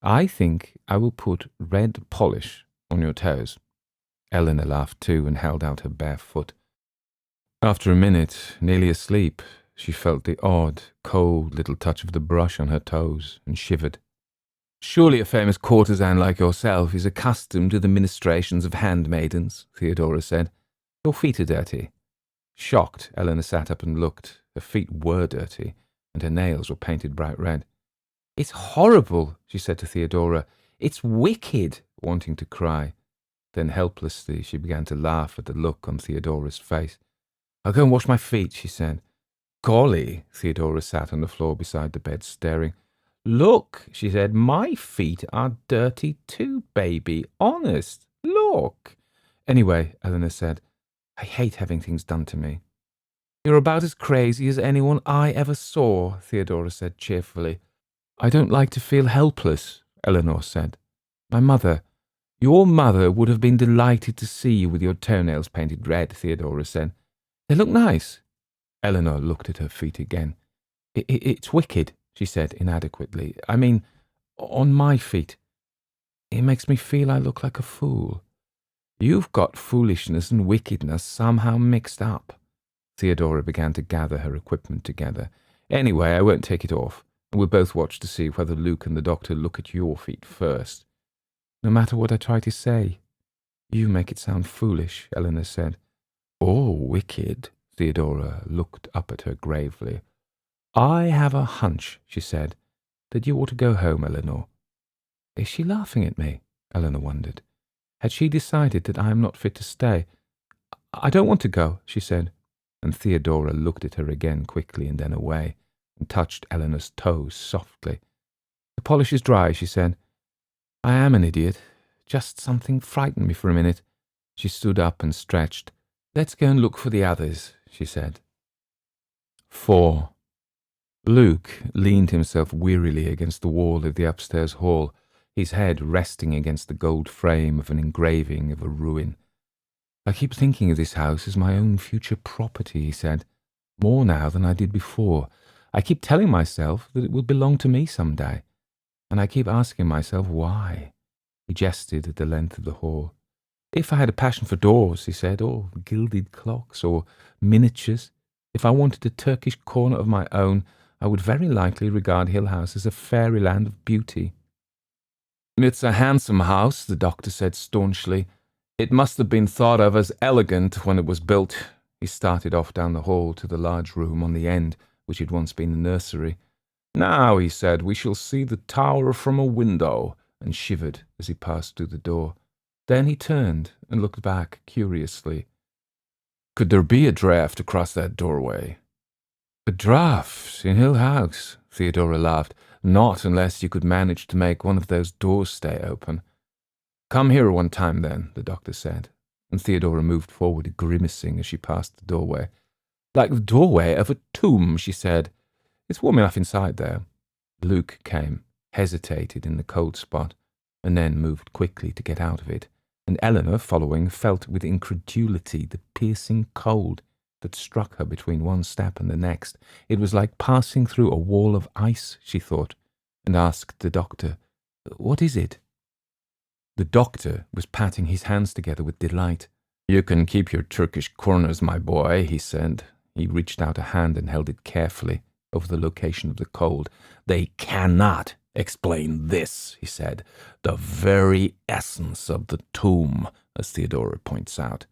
"I think I will put red polish on your toes." Eleanor laughed too and held out her bare foot. After a minute, nearly asleep, she felt the odd, cold little touch of the brush on her toes and shivered. "Surely a famous courtesan like yourself is accustomed to the ministrations of handmaidens," Theodora said. "Your feet are dirty." Shocked, Eleanor sat up and looked. Her feet were dirty, and her nails were painted bright red. "It's horrible," she said to Theodora. "It's wicked," wanting to cry. Then helplessly she began to laugh at the look on Theodora's face. "I'll go and wash my feet," she said. "Golly," Theodora sat on the floor beside the bed, staring. "Look," she said, "my feet are dirty too, baby. Honest. Look." "Anyway," Eleanor said, "I hate having things done to me." "You're about as crazy as anyone I ever saw," Theodora said cheerfully. "I don't like to feel helpless," Eleanor said. Your mother would have been delighted to see you with your toenails painted red," Theodora said. "They look nice." Eleanor looked at her feet again. It's wicked," she said inadequately. "I mean, on my feet. It makes me feel I look like a fool." "You've got foolishness and wickedness somehow mixed up." Theodora began to gather her equipment together. "Anyway, I won't take it off, and we'll both watch to see whether Luke and the doctor look at your feet first." "No matter what I try to say, you make it sound foolish," Eleanor said. "Or wicked." Theodora looked up at her gravely. "I have a hunch," she said, "that you ought to go home, Eleanor." Is she laughing at me? Eleanor wondered. Had she decided that I am not fit to stay? "I don't want to go," she said, and Theodora looked at her again quickly and then away, and touched Eleanor's toes softly. "The polish is dry," she said. "I am an idiot. Just something frightened me for a minute." She stood up and stretched. "Let's go and look for the others," she said. 4. Luke leaned himself wearily against the wall of the upstairs hall, his head resting against the gold frame of an engraving of a ruin. "I keep thinking of this house as my own future property," he said, "more now than I did before. I keep telling myself that it will belong to me some day, and I keep asking myself why." He gestured at the length of the hall. "If I had a passion for doors," he said, "or gilded clocks, or miniatures, if I wanted a Turkish corner of my own, I would very likely regard Hill House as a fairyland of beauty." "It's a handsome house," the doctor said staunchly. "It must have been thought of as elegant when it was built." He started off down the hall to the large room on the end, which had once been the nursery. "Now," he said, "we shall see the tower from a window," and shivered as he passed through the door. Then he turned and looked back curiously. "Could there be a draught across that doorway?" "A draught in Hill House?" Theodora laughed. "Not unless you could manage to make one of those doors stay open." "Come here one time, then," the doctor said, and Theodora moved forward, grimacing as she passed the doorway. "Like the doorway of a tomb," she said. "It's warm enough inside, though." Luke came, hesitated in the cold spot, and then moved quickly to get out of it, and Eleanor, following, felt with incredulity the piercing cold that struck her between one step and the next. It was like passing through a wall of ice, she thought, and asked the doctor, "What is it?" The doctor was patting his hands together with delight. "You can keep your Turkish corners, my boy," he said. He reached out a hand and held it carefully over the location of the cold. "They cannot explain this," he said. "The very essence of the tomb, as Theodora points out.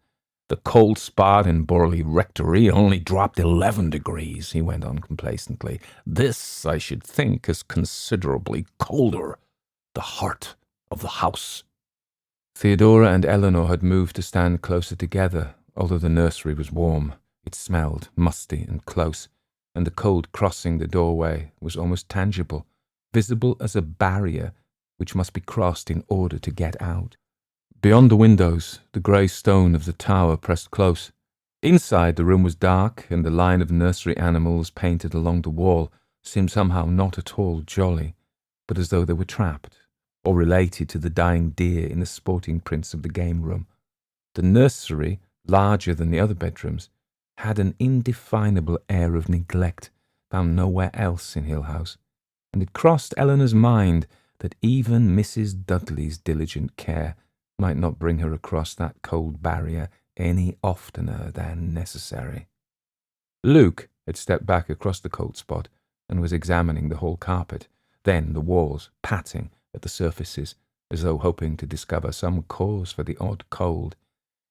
The cold spot in Borley Rectory only dropped 11 degrees, he went on complacently. This, I should think, is considerably colder. The heart of the house. Theodora and Eleanor had moved to stand closer together, although the nursery was warm. It smelled musty and close, and the cold crossing the doorway was almost tangible, visible as a barrier which must be crossed in order to get out. Beyond the windows, the grey stone of the tower pressed close. Inside, the room was dark, and the line of nursery animals painted along the wall seemed somehow not at all jolly, but as though they were trapped, or related to the dying deer in the sporting prints of the game room. The nursery, larger than the other bedrooms, had an indefinable air of neglect found nowhere else in Hill House, and it crossed Eleanor's mind that even Mrs. Dudley's diligent care might not bring her across that cold barrier any oftener than necessary. Luke had stepped back across the cold spot and was examining the hall carpet, then the walls, patting at the surfaces, as though hoping to discover some cause for the odd cold.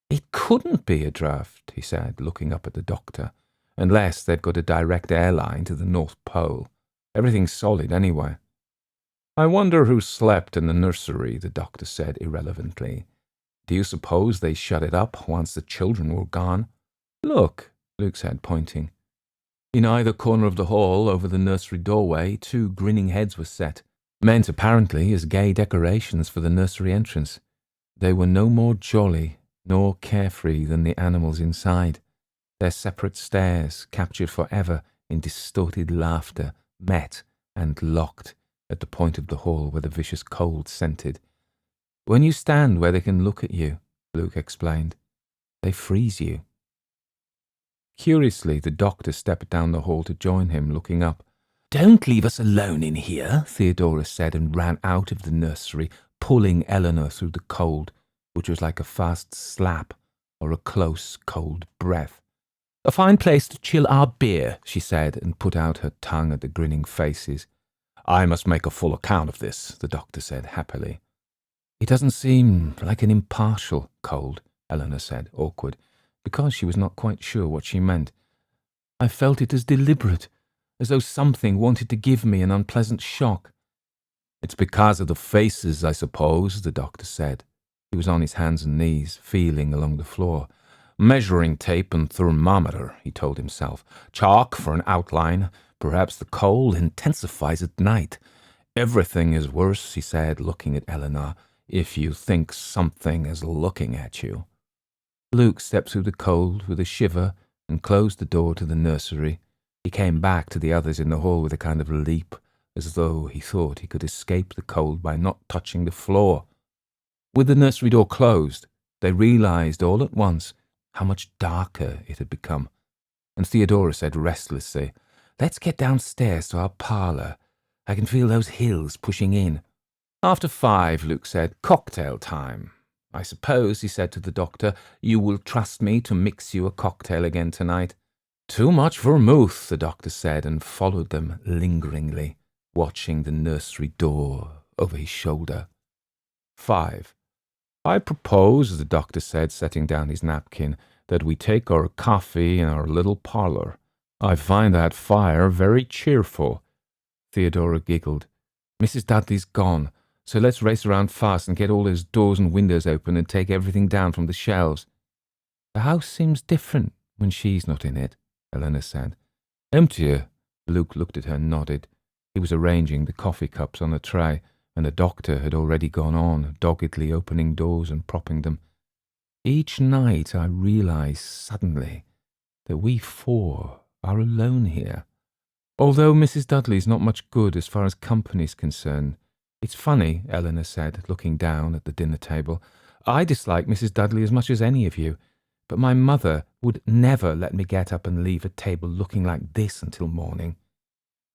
It couldn't be a draught, he said, looking up at the doctor, unless they'd got a direct airline to the North Pole. Everything's solid anyway. I wonder who slept in the nursery, the doctor said irrelevantly. Do you suppose they shut it up once the children were gone? Look, Luke said, pointing. In either corner of the hall, over the nursery doorway, 2 grinning heads were set, meant apparently as gay decorations for the nursery entrance. They were no more jolly nor carefree than the animals inside. Their separate stares, captured forever in distorted laughter, met and locked at the point of the hall where the vicious cold scented. When you stand where they can look at you, Luke explained, they freeze you. Curiously, the doctor stepped down the hall to join him, looking up. Don't leave us alone in here, Theodora said, and ran out of the nursery, pulling Eleanor through the cold, which was like a fast slap or a close, cold breath. A fine place to chill our beer, she said, and put out her tongue at the grinning faces. I must make a full account of this, the doctor said happily. It doesn't seem like an impartial cold, Eleanor said, awkward, because she was not quite sure what she meant. I felt it as deliberate, as though something wanted to give me an unpleasant shock. It's because of the faces, I suppose, the doctor said. He was on his hands and knees, feeling along the floor. Measuring tape and thermometer, he told himself. Chalk for an outline. Perhaps the cold intensifies at night. Everything is worse, he said, looking at Eleanor, if you think something is looking at you. Luke stepped through the cold with a shiver and closed the door to the nursery. He came back to the others in the hall with a kind of leap, as though he thought he could escape the cold by not touching the floor. With the nursery door closed, they realized all at once how much darker it had become, and Theodora said restlessly, Let's get downstairs to our parlour. I can feel those hills pushing in. After 5, Luke said, cocktail time. I suppose, he said to the doctor, you will trust me to mix you a cocktail again tonight. Too much vermouth, the doctor said, and followed them lingeringly, watching the nursery door over his shoulder. 5. I propose, the doctor said, setting down his napkin, that we take our coffee in our little parlour. I find that fire very cheerful. Theodora giggled. Mrs. Dudley's gone, so let's race around fast and get all those doors and windows open and take everything down from the shelves. The house seems different when she's not in it, Eleanor said. Emptier. Luke looked at her and nodded. He was arranging the coffee cups on a tray, and the doctor had already gone on, doggedly opening doors and propping them. Each night I realise suddenly that we 4 are alone here. Although Mrs. Dudley's not much good as far as company's concerned. It's funny, Eleanor said, looking down at the dinner table. I dislike Mrs. Dudley as much as any of you, but my mother would never let me get up and leave a table looking like this until morning.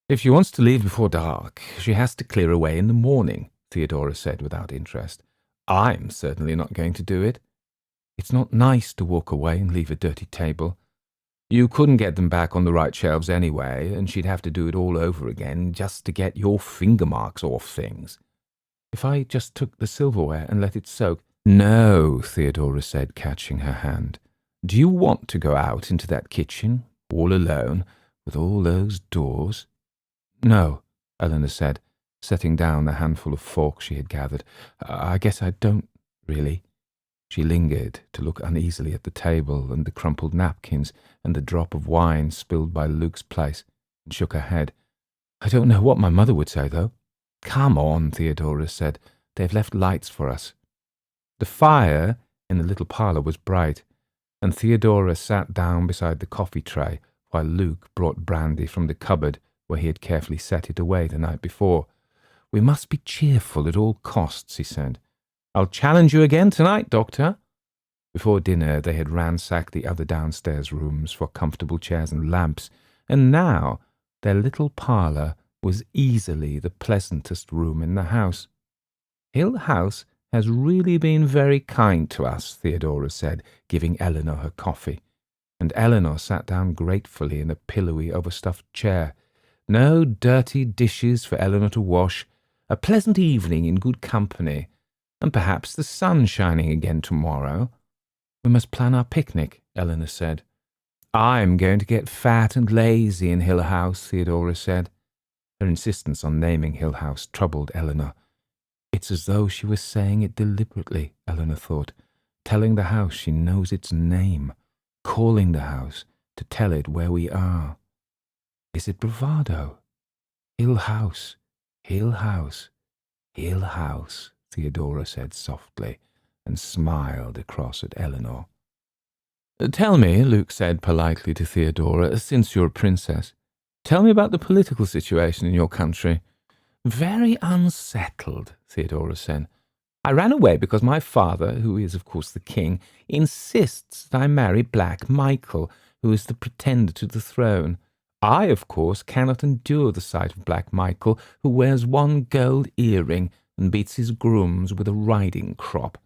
If she wants to leave before dark, she has to clear away in the morning, Theodora said without interest. I'm certainly not going to do it. It's not nice to walk away and leave a dirty table. You couldn't get them back on the right shelves anyway, and she'd have to do it all over again just to get your finger marks off things. If I just took the silverware and let it soak— No, Theodora said, catching her hand. Do you want to go out into that kitchen, all alone, with all those doors?" "No," Eleanor said, setting down the handful of forks she had gathered. "I guess I don't, really." She lingered to look uneasily at the table and the crumpled napkins and the drop of wine spilled by Luke's place, and shook her head. "I don't know what my mother would say, though." "Come on," Theodora said. "They've left lights for us." The fire in the little parlour was bright, and Theodora sat down beside the coffee tray while Luke brought brandy from the cupboard where he had carefully set it away the night before. "We must be cheerful at all costs," he said. "I'll challenge you again tonight, Doctor." Before dinner they had ransacked the other downstairs rooms for comfortable chairs and lamps, and now their little parlour was easily the pleasantest room in the house. "Hill House has really been very kind to us," Theodora said, giving Eleanor her coffee, and Eleanor sat down gratefully in a pillowy, overstuffed chair. No dirty dishes for Eleanor to wash, a pleasant evening in good company, and perhaps the sun shining again tomorrow. "We must plan our picnic," Eleanor said. "I'm going to get fat and lazy in Hill House," Theodora said. Her insistence on naming Hill House troubled Eleanor. It's as though she was saying it deliberately, Eleanor thought, telling the house she knows its name, calling the house to tell it where we are. Is it bravado? "Hill House, Hill House, Hill House," Theodora said softly, and smiled across at Eleanor. "Tell me," Luke said politely to Theodora, "since you're a princess, tell me about the political situation in your country." "Very unsettled," Theodora said. "I ran away because my father, who is of course the king, insists that I marry Black Michael, who is the pretender to the throne. I, of course, cannot endure the sight of Black Michael, who wears one gold earring and beats his grooms with a riding crop."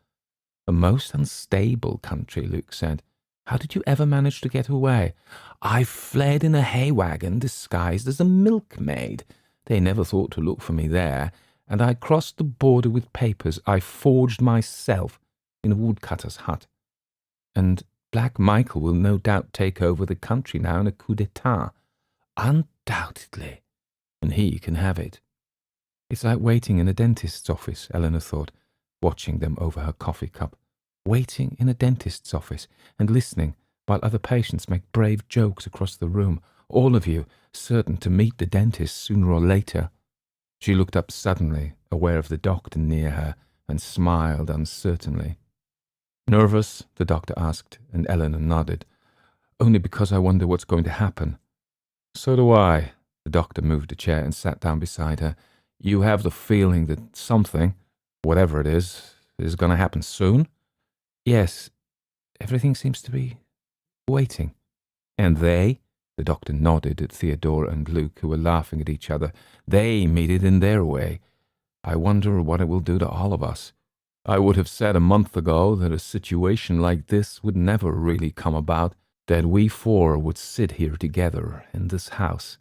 "A most unstable country," Luke said. "How did you ever manage to get away?" "I fled in a hay wagon disguised as a milkmaid. They never thought to look for me there, and I crossed the border with papers I forged myself in a woodcutter's hut. And Black Michael will no doubt take over the country now in a coup d'etat. Undoubtedly. And he can have it." It's like waiting in a dentist's office, Eleanor thought, watching them over her coffee cup. Waiting in a dentist's office and listening while other patients make brave jokes across the room, all of you certain to meet the dentist sooner or later. She looked up suddenly, aware of the doctor near her, and smiled uncertainly. "Nervous?" the doctor asked, and Eleanor nodded. "Only because I wonder what's going to happen." "So do I." The doctor moved a chair and sat down beside her. "You have the feeling that something, whatever it is going to happen soon?" "Yes. Everything seems to be waiting." "And they?" The doctor nodded at Theodora and Luke, who were laughing at each other. "They meet it in their way. I wonder what it will do to all of us. I would have said a month ago that a situation like this would never really come about, that we four would sit here together in this house."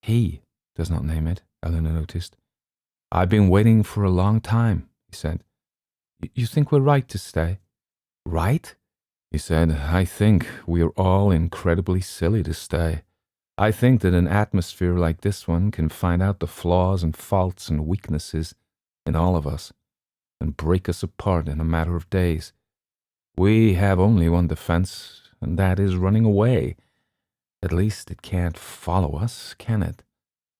"He does not name it," Eleanor noticed. "I've been waiting for a long time," he said. "You think we're right to stay?" "Right?" he said. "I think we are all incredibly silly to stay. I think that an atmosphere like this one can find out the flaws and faults and weaknesses in all of us and break us apart in a matter of days. We have only one defense, and that is running away. At least it can't follow us, can it?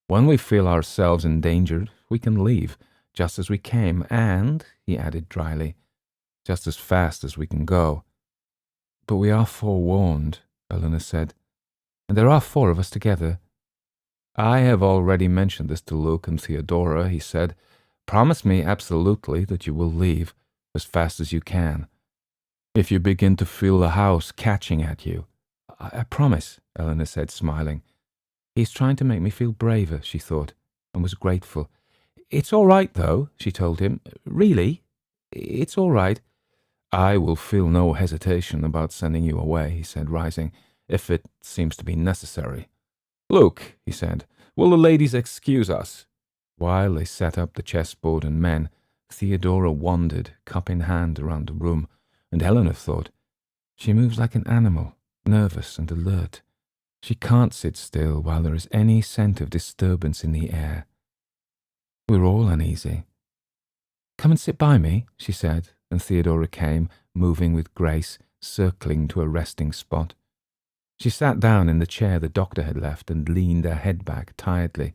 When we feel ourselves endangered, we can leave, just as we came, and," he added dryly, "just as fast as we can go." "But we are forewarned," Eleanor said, "and there are four of us together." "I have already mentioned this to Luke and Theodora," he said. "Promise me absolutely that you will leave as fast as you can. If you begin to feel the house catching at you." I promise," Eleanor said, smiling. "He's trying to make me feel braver," she thought, and was grateful. "It's all right, though," she told him. "Really, it's all right." "I will feel no hesitation about sending you away," he said, rising, "if it seems to be necessary." "Luke," he said, "will the ladies excuse us?" While they set up the chessboard and men, Theodora wandered, cup in hand, around the room, and Eleanor thought, She moves like an animal, nervous and alert. She can't sit still while there is any scent of disturbance in the air. We're all uneasy. Come and sit by me, she said, and Theodora came, moving with grace, circling to a resting spot. She sat down in the chair the doctor had left and leaned her head back tiredly.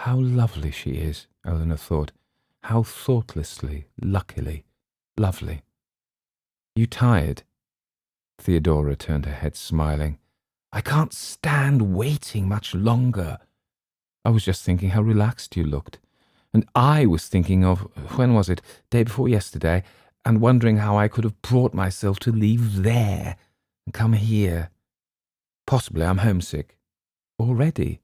How lovely she is, Eleanor thought. How thoughtlessly, luckily, lovely. You tired? Theodora turned her head, smiling. I can't stand waiting much longer. I was just thinking how relaxed you looked. And I was thinking of, when was it, day before yesterday, and wondering how I could have brought myself to leave there and come here. Possibly I'm homesick. Already?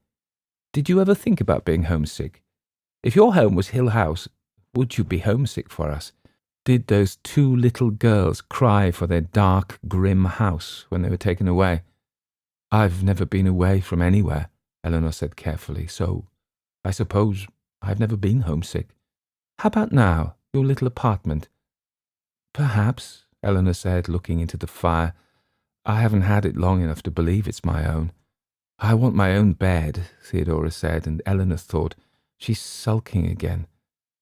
Did you ever think about being homesick? If your home was Hill House, would you be homesick for us? Did those two little girls cry for their dark, grim house when they were taken away? I've never been away from anywhere, Eleanor said carefully, so I suppose I've never been homesick. How about now, your little apartment? Perhaps, Eleanor said, looking into the fire. I haven't had it long enough to believe it's my own. I want my own bed, Theodora said, and Eleanor thought, she's sulking again.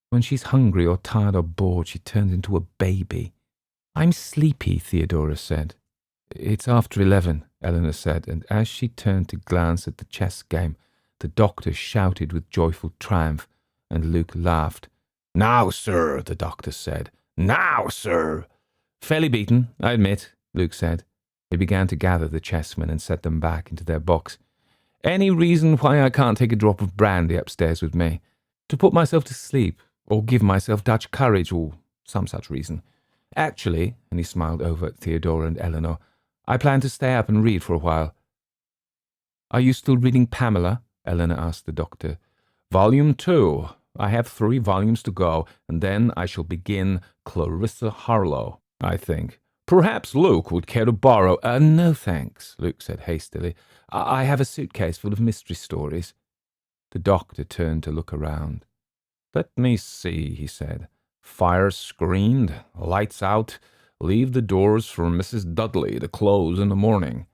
When she's hungry or tired or bored, she turns into a baby. I'm sleepy, Theodora said. It's after 11, Eleanor said, and as she turned to glance at the chess game, the doctor shouted with joyful triumph, and Luke laughed. Now, sir, the doctor said. Now, sir. Fairly beaten, I admit, Luke said. He began to gather the chessmen and set them back into their box. Any reason why I can't take a drop of brandy upstairs with me? To put myself to sleep, or give myself Dutch courage, or some such reason. Actually, and he smiled over at Theodora and Eleanor, I plan to stay up and read for a while. Are you still reading Pamela? Eleanor asked the doctor. Volume 2. I have 3 volumes to go, and then I shall begin Clarissa Harlowe, I think. Perhaps Luke would care to borrow— No thanks, Luke said hastily. I have a suitcase full of mystery stories. The doctor turned to look around. Let me see, he said. Fire screened, lights out, leave the doors for Mrs. Dudley to close in the morning.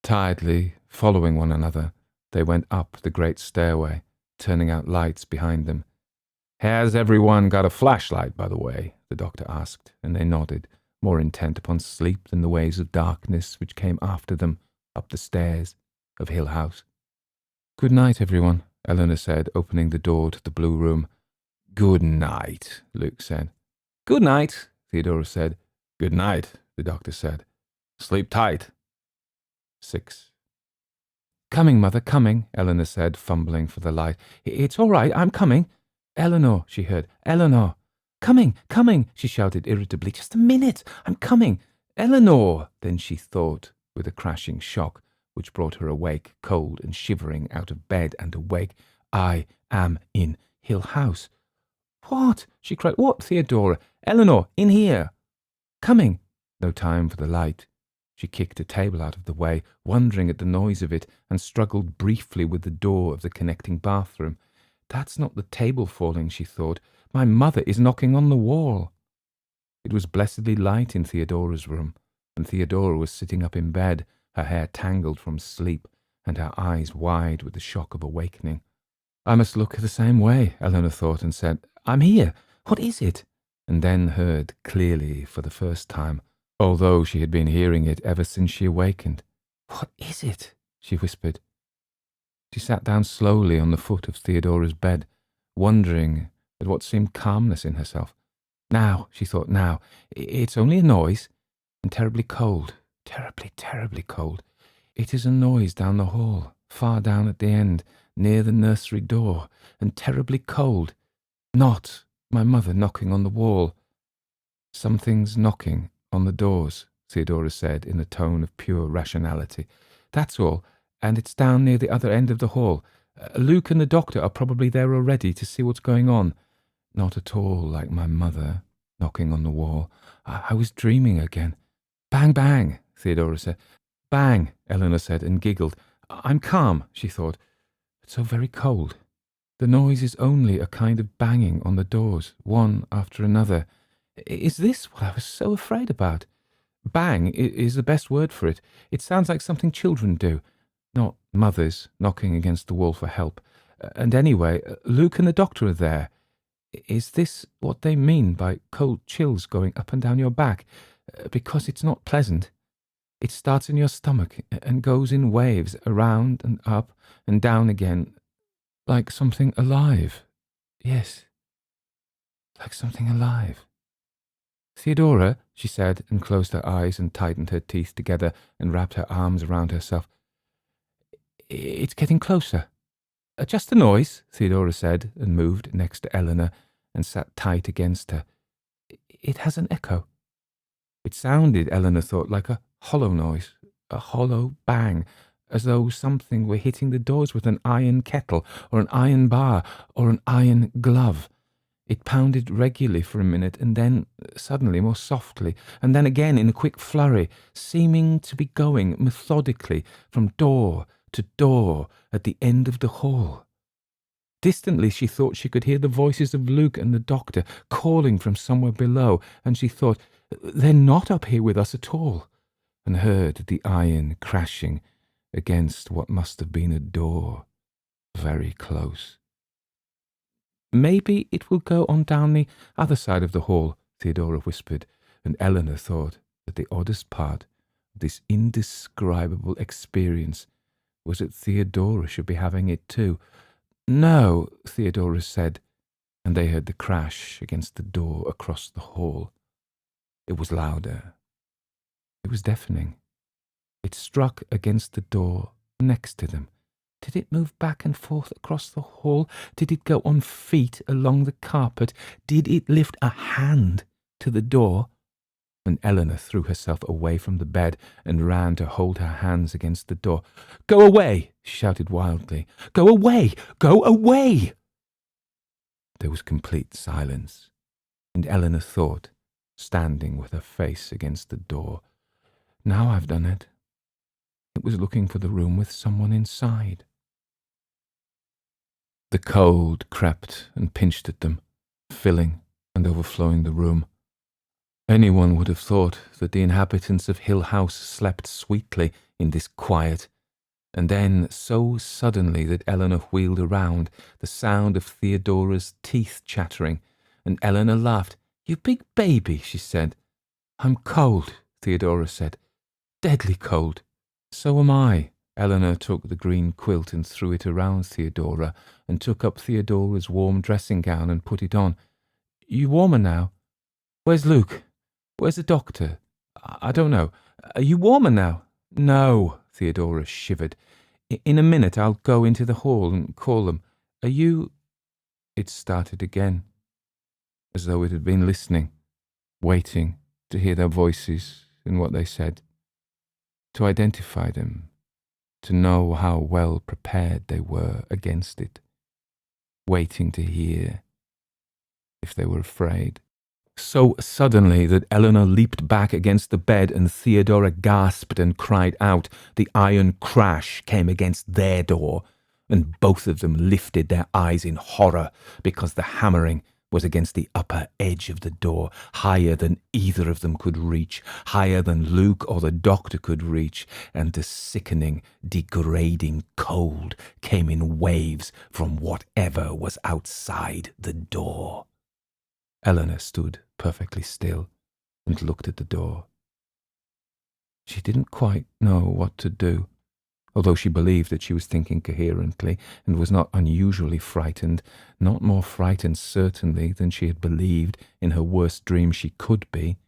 Tiredly, following one another, they went up the great stairway, turning out lights behind them. Has everyone got a flashlight, by the way? The doctor asked, and they nodded, more intent upon sleep than the waves of darkness which came after them up the stairs of Hill House. Good night, everyone, Eleanor said, opening the door to the blue room. Good night, Luke said. Good night, Theodora said. Good night, the doctor said. Sleep tight. 6. Coming, Mother, coming, Eleanor said, fumbling for the light. It's all right, I'm coming. Eleanor, she heard. Eleanor. Coming, she shouted irritably. Just a minute, I'm coming. Eleanor, then she thought, with a crashing shock, which brought her awake, cold and shivering, out of bed and awake. I am in Hill House. What? She cried. What, Theodora? Eleanor, in here. Coming. No time for the light. She kicked a table out of the way, wondering at the noise of it, and struggled briefly with the door of the connecting bathroom. That's not the table falling, she thought. My mother is knocking on the wall. It was blessedly light in Theodora's room, and Theodora was sitting up in bed, her hair tangled from sleep, and her eyes wide with the shock of awakening. I must look the same way, Eleanor thought, and said, I'm here. What is it? And then heard clearly for the first time, although she had been hearing it ever since she awakened. What is it? She whispered. She sat down slowly on the foot of Theodora's bed, wondering at what seemed calmness in herself. Now, she thought, now, it's only a noise, and terribly cold, terribly, terribly cold. It is a noise down the hall, far down at the end, near the nursery door, and terribly cold. Not my mother knocking on the wall. Something's knocking on the doors, Theodora said in a tone of pure rationality. That's all, and it's down near the other end of the hall. Luke and the doctor are probably there already to see what's going on. Not at all like my mother knocking on the wall. I was dreaming again. Bang, bang, Theodora said. Bang, Eleanor said, and giggled. I'm calm, she thought, but so very cold. The noise is only a kind of banging on the doors, one after another. Is this what I was so afraid about? Bang is the best word for it. It sounds like something children do, not mothers knocking against the wall for help. And anyway, Luke and the doctor are there. Is this what they mean by cold chills going up and down your back? Because it's not pleasant. It starts in your stomach and goes in waves around and up and down again, like something alive. Yes, like something alive. Theodora, she said, and closed her eyes and tightened her teeth together and wrapped her arms around herself. It's getting closer. Just a noise, Theodora said, and moved next to Eleanor and sat tight against her. It has an echo. It sounded, Eleanor thought, like a hollow noise, a hollow bang, as though something were hitting the doors with an iron kettle or an iron bar or an iron glove. It pounded regularly for a minute, and then suddenly more softly, and then again in a quick flurry, seeming to be going methodically from door to door at the end of the hall. Distantly she thought she could hear the voices of Luke and the doctor calling from somewhere below, and she thought, they're not up here with us at all, and heard the iron crashing against what must have been a door very close. Maybe it will go on down the other side of the hall, Theodora whispered, and Eleanor thought that the oddest part of this indescribable experience was that Theodora should be having it too. No, Theodora said, and they heard the crash against the door across the hall. It was louder. It was deafening. It struck against the door next to them. Did it move back and forth across the hall? Did it go on feet along the carpet? Did it lift a hand to the door? And Eleanor threw herself away from the bed and ran to hold her hands against the door. "Go away!" she shouted wildly. "Go away! Go away!" There was complete silence, and Eleanor thought, standing with her face against the door, now I've done it. It was looking for the room with someone inside. The cold crept and pinched at them, filling and overflowing the room. Anyone would have thought that the inhabitants of Hill House slept sweetly in this quiet, and then so suddenly that Eleanor wheeled around, the sound of Theodora's teeth chattering, and Eleanor laughed. "You big baby," she said. "I'm cold," Theodora said. "Deadly cold." "So am I." Eleanor took the green quilt and threw it around Theodora, and took up Theodora's warm dressing gown and put it on. "You warmer now? Where's Luke? Where's the doctor? I don't know. Are you warmer now?" "No," Theodora shivered. "In a minute I'll go into the hall and call them. Are you—" It started again, as though it had been listening, waiting to hear their voices and what they said, to identify them, to know how well prepared they were against it, waiting to hear if they were afraid. So suddenly that Eleanor leaped back against the bed and Theodora gasped and cried out. The iron crash came against their door, and both of them lifted their eyes in horror because the hammering was against the upper edge of the door, higher than either of them could reach, higher than Luke or the doctor could reach, and the sickening, degrading cold came in waves from whatever was outside the door. Eleanor stood perfectly still and looked at the door. She didn't quite know what to do, although she believed that she was thinking coherently and was not unusually frightened, not more frightened certainly than she had believed in her worst dream she could be.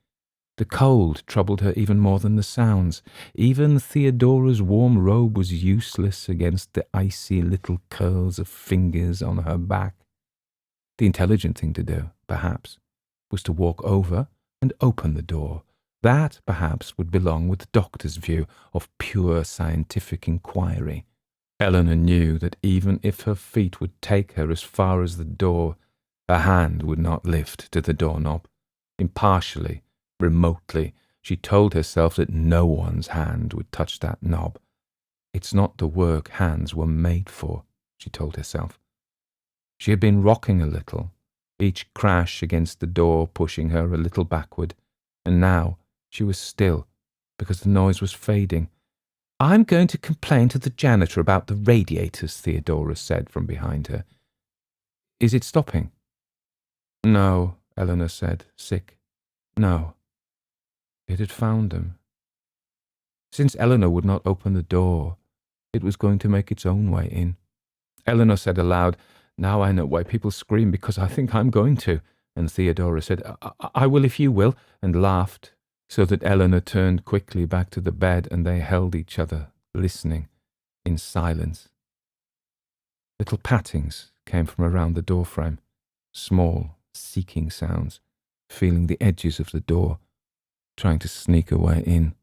The cold troubled her even more than the sounds. Even Theodora's warm robe was useless against the icy little curls of fingers on her back. The intelligent thing to do, perhaps, was to walk over and open the door. That, perhaps, would belong with the doctor's view of pure scientific inquiry. Eleanor knew that even if her feet would take her as far as the door, her hand would not lift to the doorknob. Impartially, remotely, she told herself that no one's hand would touch that knob. It's not the work hands were made for, she told herself. She had been rocking a little, each crash against the door pushing her a little backward, and now She was still, because the noise was fading. "I'm going to complain to the janitor about the radiators," Theodora said from behind her. "Is it stopping?" "No," Eleanor said, sick. "No." It had found them. Since Eleanor would not open the door, it was going to make its own way in. Eleanor said aloud, "Now I know why people scream, because I think I'm going to." And Theodora said, I will if you will," and laughed, so that Eleanor turned quickly back to the bed and they held each other, listening, in silence. Little pattings came from around the doorframe, small, seeking sounds, feeling the edges of the door, trying to sneak a way in.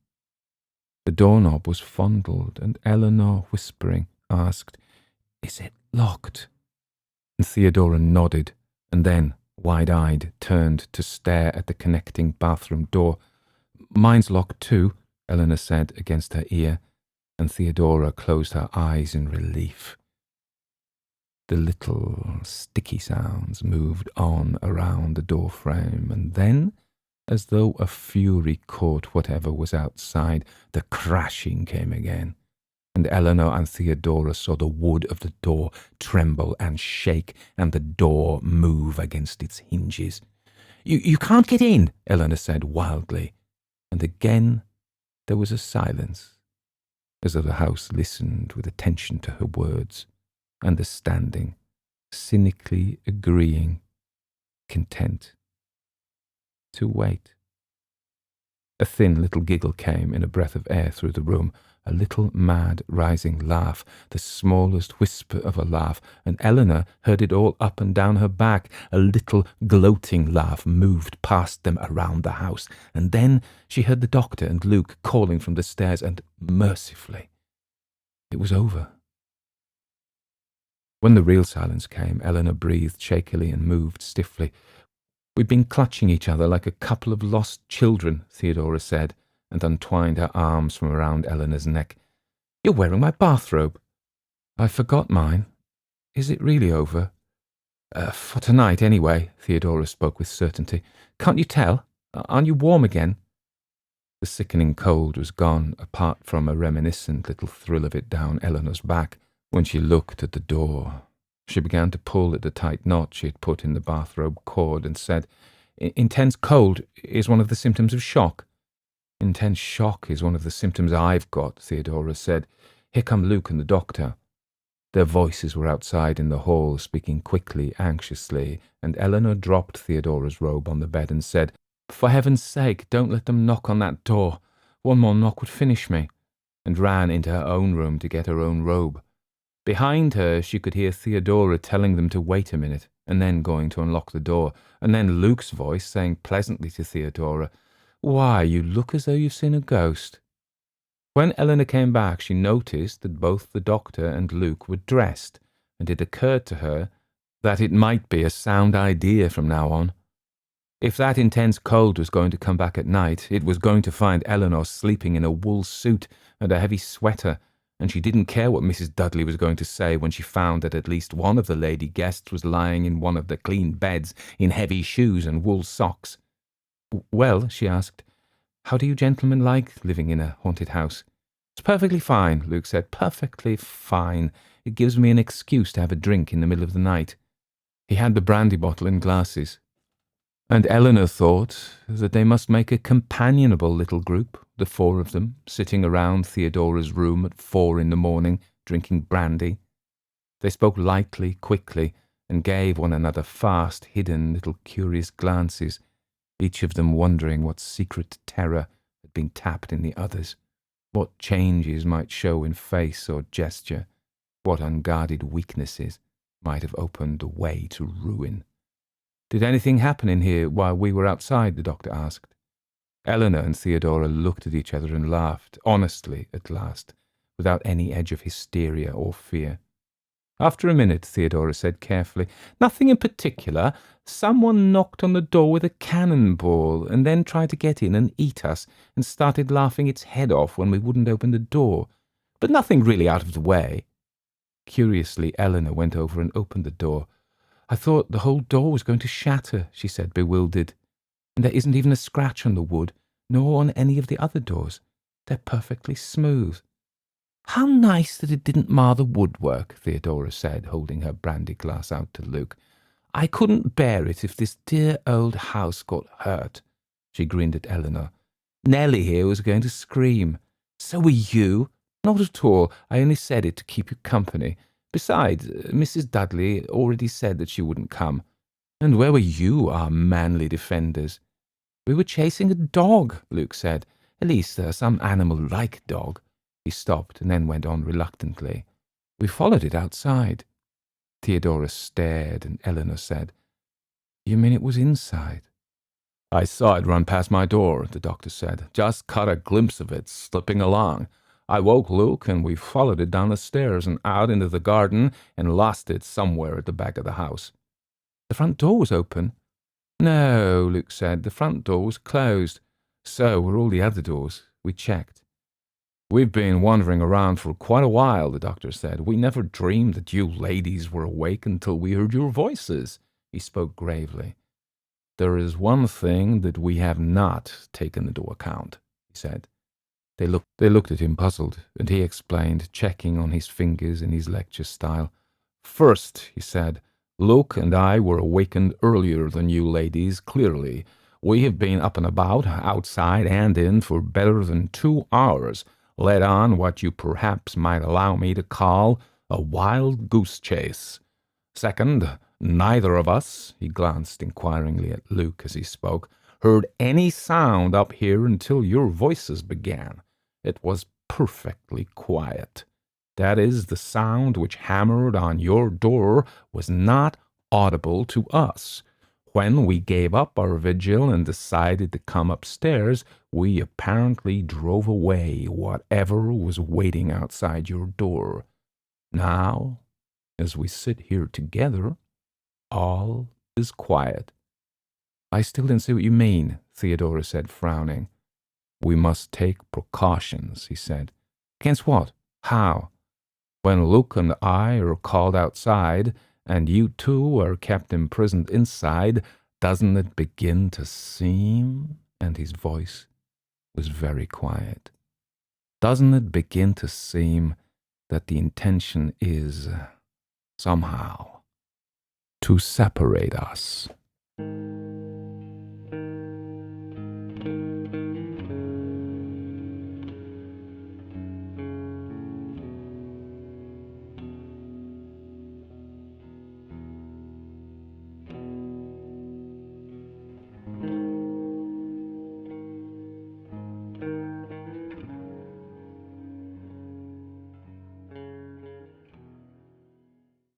The doorknob was fondled, and Eleanor, whispering, asked, "Is it locked?" And Theodora nodded, and then, wide-eyed, turned to stare at the connecting bathroom door. "Mine's locked too," Eleanor said against her ear, and Theodora closed her eyes in relief. The little sticky sounds moved on around the doorframe, and then, as though a fury caught whatever was outside, the crashing came again, and Eleanor and Theodora saw the wood of the door tremble and shake, and the door move against its hinges. You can't get in," Eleanor said wildly, and again there was a silence, as though the house listened with attention to her words, understanding, cynically agreeing, content to wait. A thin little giggle came in a breath of air through the room, a little mad rising laugh, the smallest whisper of a laugh, and Eleanor heard it all up and down her back. A little gloating laugh moved past them around the house, and then she heard the doctor and Luke calling from the stairs, and mercifully, it was over. When the real silence came, Eleanor breathed shakily and moved stiffly. "We've been clutching each other like a couple of lost children," Theodora said, and untwined her arms from around Eleanor's neck. "You're wearing my bathrobe." "I forgot mine. Is it really over?" For tonight, anyway," Theodora spoke with certainty. "Can't you tell? Aren't you warm again?" The sickening cold was gone, apart from a reminiscent little thrill of it down Eleanor's back. When she looked at the door, she began to pull at the tight knot she had put in the bathrobe cord and said, "Intense cold is one of the symptoms of shock." "Intense shock is one of the symptoms I've got," Theodora said. "Here come Luke and the doctor." Their voices were outside in the hall, speaking quickly, anxiously, and Eleanor dropped Theodora's robe on the bed and said, "For heaven's sake, don't let them knock on that door. One more knock would finish me," and ran into her own room to get her own robe. Behind her, she could hear Theodora telling them to wait a minute, and then going to unlock the door, and then Luke's voice saying pleasantly to Theodora, "Why, you look as though you've seen a ghost." When Eleanor came back, she noticed that both the doctor and Luke were dressed, and it occurred to her that it might be a sound idea from now on. If that intense cold was going to come back at night, it was going to find Eleanor sleeping in a wool suit and a heavy sweater, and she didn't care what Mrs. Dudley was going to say when she found that at least one of the lady guests was lying in one of the clean beds in heavy shoes and wool socks. "Well," she asked, "how do you gentlemen like living in a haunted house?" "It's perfectly fine," Luke said. "Perfectly fine. It gives me an excuse to have a drink in the middle of the night." He had the brandy bottle and glasses, and Eleanor thought that they must make a companionable little group, the four of them, sitting around Theodora's room at 4 a.m, drinking brandy. They spoke lightly, quickly, and gave one another fast, hidden little curious glances, each of them wondering what secret terror had been tapped in the others, what changes might show in face or gesture, what unguarded weaknesses might have opened the way to ruin. "Did anything happen in here while we were outside?" the doctor asked. Eleanor and Theodora looked at each other and laughed, honestly at last, without any edge of hysteria or fear. After a minute, Theodora said carefully, "Nothing in particular. Someone knocked on the door with a cannonball and then tried to get in and eat us and started laughing its head off when we wouldn't open the door. But nothing really out of the way." Curiously, Eleanor went over and opened the door. "I thought the whole door was going to shatter," she said, bewildered. "And there isn't even a scratch on the wood. nor on any of the other doors. They're perfectly smooth." "How nice that it didn't mar the woodwork," Theodora said, holding her brandy glass out to Luke. "I couldn't bear it if this dear old house got hurt." She grinned at Eleanor. "Nellie here was going to scream. So were you?" "Not at all. I only said it to keep you company. Besides, Mrs. Dudley already said that she wouldn't come. And where were you, our manly defenders?" "We were chasing a dog," Luke said. "At least some animal-like dog." He stopped and then went on reluctantly. "We followed it outside." Theodora stared, and Eleanor said, "You mean it was inside?" "I saw it run past my door," the doctor said. "Just caught a glimpse of it slipping along. I woke Luke, and we followed it down the stairs and out into the garden and lost it somewhere at the back of the house." "The front door was open?" "No," Luke said. "The front door was closed. So were all the other doors. We checked." "We've been wandering around for quite a while," the doctor said. "We never dreamed that you ladies were awake until we heard your voices." He spoke gravely. "There is one thing that we have not taken into account," he said. They looked at him puzzled, and he explained, checking on his fingers in his lecture style. "First," he said, "Luke and I were awakened earlier than you ladies, clearly. We have been up and about, outside and in, for better than 2 hours, led on what you perhaps might allow me to call a wild goose chase. Second, neither of us," he glanced inquiringly at Luke as he spoke, "heard any sound up here until your voices began. It was perfectly quiet. That is, the sound which hammered on your door was not audible to us. When we gave up our vigil and decided to come upstairs, we apparently drove away whatever was waiting outside your door. Now, as we sit here together, all is quiet." "I still don't see what you mean," Theodora said, frowning. "We must take precautions," he said. "Against what? How?" "When Luke and I are called outside, and you two are kept imprisoned inside, doesn't it begin to seem," and his voice was very quiet, "doesn't it begin to seem that the intention is, somehow, to separate us?"